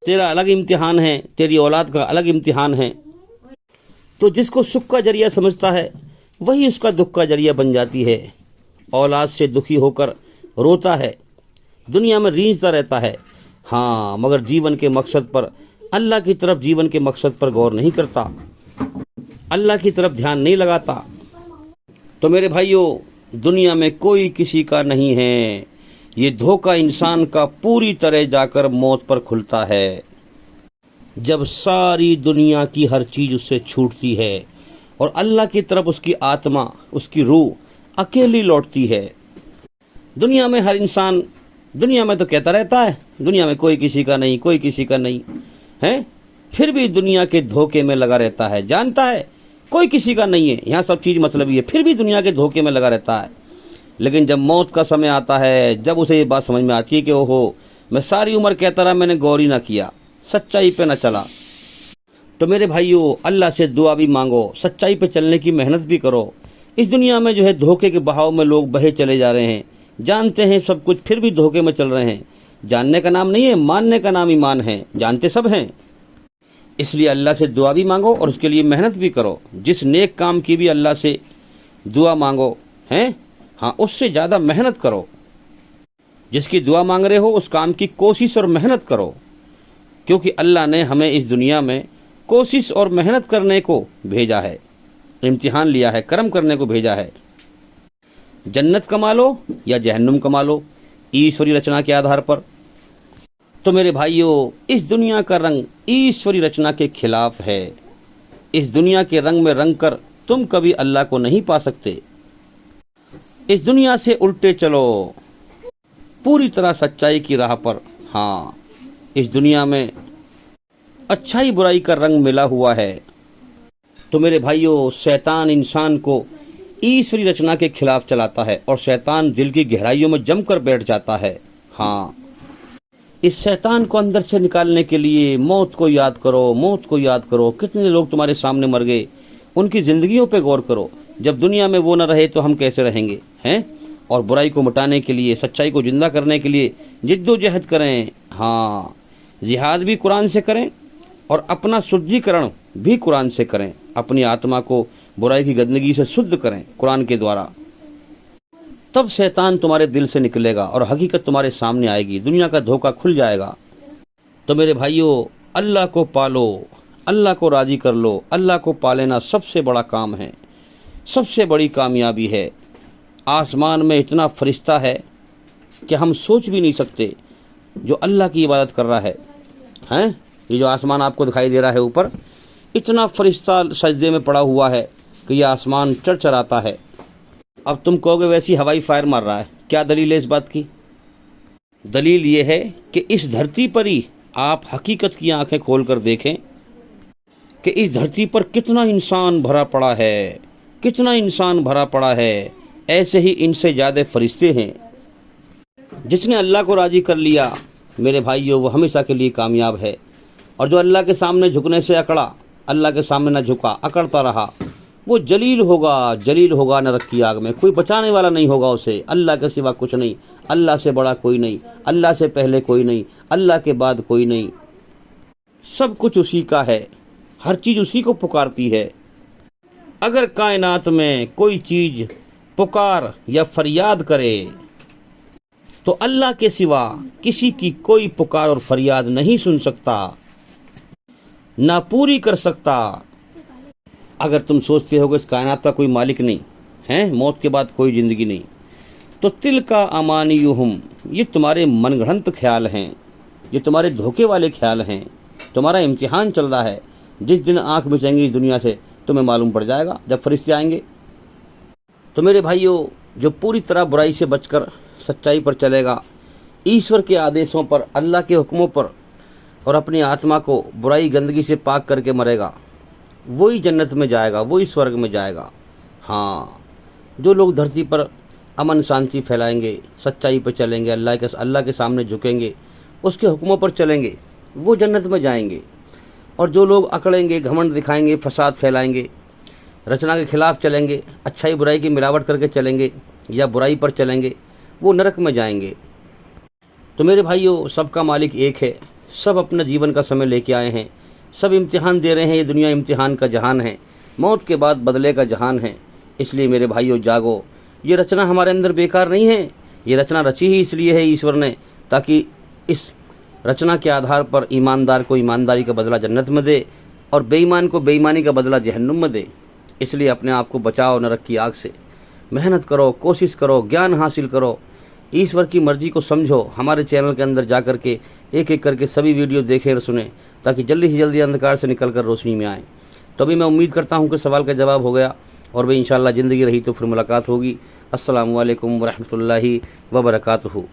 तेरा अलग इम्तिहान है, तेरी औलाद का अलग इम्तिहान है। तो जिसको सुख का जरिया समझता है वही उसका दुख का जरिया बन जाती है। औलाद से दुखी होकर रोता है, दुनिया में रीझता रहता है, हाँ, मगर जीवन के मकसद पर, अल्लाह की तरफ जीवन के मकसद पर गौर नहीं करता, अल्लाह की तरफ ध्यान नहीं लगाता। तो मेरे भाइयों, दुनिया में कोई किसी का नहीं है। ये धोखा इंसान का पूरी तरह जाकर मौत पर खुलता है, जब सारी दुनिया की हर चीज़ उससे छूटती है और अल्लाह की तरफ उसकी आत्मा, उसकी रूह अकेली लौटती है। दुनिया में हर इंसान, दुनिया में तो कहता रहता है दुनिया में कोई किसी का नहीं, कोई किसी का नहीं है, फिर भी दुनिया के धोखे में लगा रहता है, जानता है कोई किसी का नहीं है, यहाँ सब चीज़ मतलब ये, फिर भी दुनिया के धोखे में लगा रहता है। लेकिन जब मौत का समय आता है, जब उसे ये बात समझ में आती है कि ओहो, मैं सारी उम्र कहता रहा, मैंने गौर ही ना किया, सच्चाई पे न चला। तो मेरे भाइयों, अल्लाह से दुआ भी मांगो, सच्चाई पे चलने की मेहनत भी करो। इस दुनिया में जो है धोखे के बहाव में लोग बहे चले जा रहे हैं, जानते हैं सब कुछ, फिर भी धोखे में चल रहे हैं। जानने का नाम नहीं है, मानने का नाम ईमान है, जानते सब हैं। इसलिए अल्लाह से दुआ भी मांगो और उसके लिए मेहनत भी करो। जिस नेक काम की भी अल्लाह से दुआ मांगो, हैं, हाँ, उससे ज़्यादा मेहनत करो। जिसकी दुआ मांग रहे हो उस काम की कोशिश और मेहनत करो, क्योंकि अल्लाह ने हमें इस दुनिया में कोशिश और मेहनत करने को भेजा है, इम्तिहान लिया है, कर्म करने को भेजा है। जन्नत कमा लो या जहन्नुम कमा लो, ईश्वरी रचना के आधार पर। तो मेरे भाइयों, इस दुनिया का रंग ईश्वरी रचना के खिलाफ है। इस दुनिया के रंग में रंग कर तुम कभी अल्लाह को नहीं पा सकते। इस दुनिया से उल्टे चलो, पूरी तरह सच्चाई की राह पर। हाँ, इस दुनिया में अच्छाई बुराई का रंग मिला हुआ है। तो मेरे भाइयों, शैतान इंसान को ईश्वरी रचना के खिलाफ चलाता है और शैतान दिल की गहराइयों में जमकर बैठ जाता है। हाँ, इस शैतान को अंदर से निकालने के लिए मौत को याद करो, मौत को याद करो। कितने लोग तुम्हारे सामने मर गए, उनकी जिंदगियों पे गौर करो। जब दुनिया में वो न रहे तो हम कैसे रहेंगे, हैं? और बुराई को मिटाने के लिए, सच्चाई को जिंदा करने के लिए जिद्दोजहद करें। हाँ, जिहाद भी कुरान से करें और अपना शुद्धिकरण भी कुरान से करें। अपनी आत्मा को बुराई की गंदगी से शुद्ध करें कुरान के द्वारा। तब शैतान तुम्हारे दिल से निकलेगा और हकीकत तुम्हारे सामने आएगी, दुनिया का धोखा खुल जाएगा। तो मेरे भाइयों, अल्लाह को पालो, अल्लाह को राजी कर लो। अल्लाह को पा लेना सबसे बड़ा काम है, सबसे बड़ी कामयाबी है। आसमान में इतना फरिश्ता है कि हम सोच भी नहीं सकते जो अल्लाह की इबादत कर रहा है, हैं? ये जो आसमान आपको दिखाई दे रहा है ऊपर, इतना फरिश्ता सजदे में पड़ा हुआ है कि ये आसमान चरचराता है। अब तुम कहोगे वैसी हवाई फायर मार रहा है, क्या दलील है इस बात की? दलील ये है कि इस धरती पर ही आप हकीकत की आंखें खोलकर देखें कि इस धरती पर कितना इंसान भरा पड़ा है, कितना इंसान भरा पड़ा है। ऐसे ही इनसे ज़्यादा फरिश्ते हैं। जिसने अल्लाह को राज़ी कर लिया मेरे भाइयों, वो हमेशा के लिए कामयाब है। और जो अल्लाह के सामने झुकने से अकड़ा, अल्लाह के सामने न झुका, अकड़ता रहा, वो जलील होगा, जलील होगा नरक की आग में। कोई बचाने वाला नहीं होगा उसे, अल्लाह के सिवा कुछ नहीं। अल्लाह से बड़ा कोई नहीं, अल्लाह से पहले कोई नहीं, अल्लाह के बाद कोई नहीं। सब कुछ उसी का है, हर चीज़ उसी को पुकारती है। अगर कायनात में कोई चीज़ पुकार या फरियाद करे तो अल्लाह के सिवा किसी की कोई पुकार और फरियाद नहीं सुन सकता, ना पूरी कर सकता। अगर तुम सोचते हो कि इस कायनात का कोई मालिक नहीं है, मौत के बाद कोई ज़िंदगी नहीं, तो तिल का अमानियुहुम, ये तुम्हारे मनगढ़ंत ख्याल हैं, ये तुम्हारे धोखे वाले ख्याल हैं। तुम्हारा इम्तिहान चल रहा है। जिस दिन आंख मिचेंगी इस दुनिया से तुम्हें मालूम पड़ जाएगा, जब फरिश्ते आएंगे। तो मेरे भाइयों, जो पूरी तरह बुराई से बचकर सच्चाई पर चलेगा, ईश्वर के आदेशों पर, अल्लाह के हुक्मों पर, और अपनी आत्मा को बुराई गंदगी से पाक करके मरेगा, वही जन्नत में जाएगा, वही स्वर्ग में जाएगा। हाँ, जो लोग धरती पर अमन शांति फैलाएंगे, सच्चाई पर चलेंगे, अल्लाह के सामने झुकेंगे, उसके हुक्मों पर चलेंगे, वो जन्नत में जाएंगे। और जो लोग अकड़ेंगे, घमंड दिखाएंगे, फसाद फैलाएंगे, रचना के खिलाफ चलेंगे, अच्छाई बुराई की मिलावट करके चलेंगे या बुराई पर चलेंगे, वो नरक में जाएंगे। तो मेरे भाइयों, सबका मालिक एक है, सब अपना जीवन का समय लेके आए हैं, सब इम्तिहान दे रहे हैं। ये दुनिया इम्तिहान का जहान है, मौत के बाद बदले का जहान है। इसलिए मेरे भाइयों, जागो। ये रचना हमारे अंदर बेकार नहीं है, ये रचना रची ही इसलिए है ईश्वर ने, ताकि इस रचना के आधार पर ईमानदार को ईमानदारी का बदला जन्नत में दे और बेईमान को बेईमानी का बदला जहन्नुम में दे। इसलिए अपने आप को बचाओ नरक की आग से, मेहनत करो, कोशिश करो, ज्ञान हासिल करो, ईश्वर की मर्जी को समझो। हमारे चैनल के अंदर जा कर के एक एक करके सभी वीडियो देखें और सुने, ताकि जल्दी से जल्दी अंधकार से निकल कर रोशनी में आएँ। तो अभी मैं उम्मीद करता हूँ कि सवाल का जवाब हो गया, और भाई इंशाअल्लाह ज़िंदगी रही तो फिर मुलाकात होगी। अस्सलामु अलैकुम वरहमतुल्लाहि वबरकातुहू।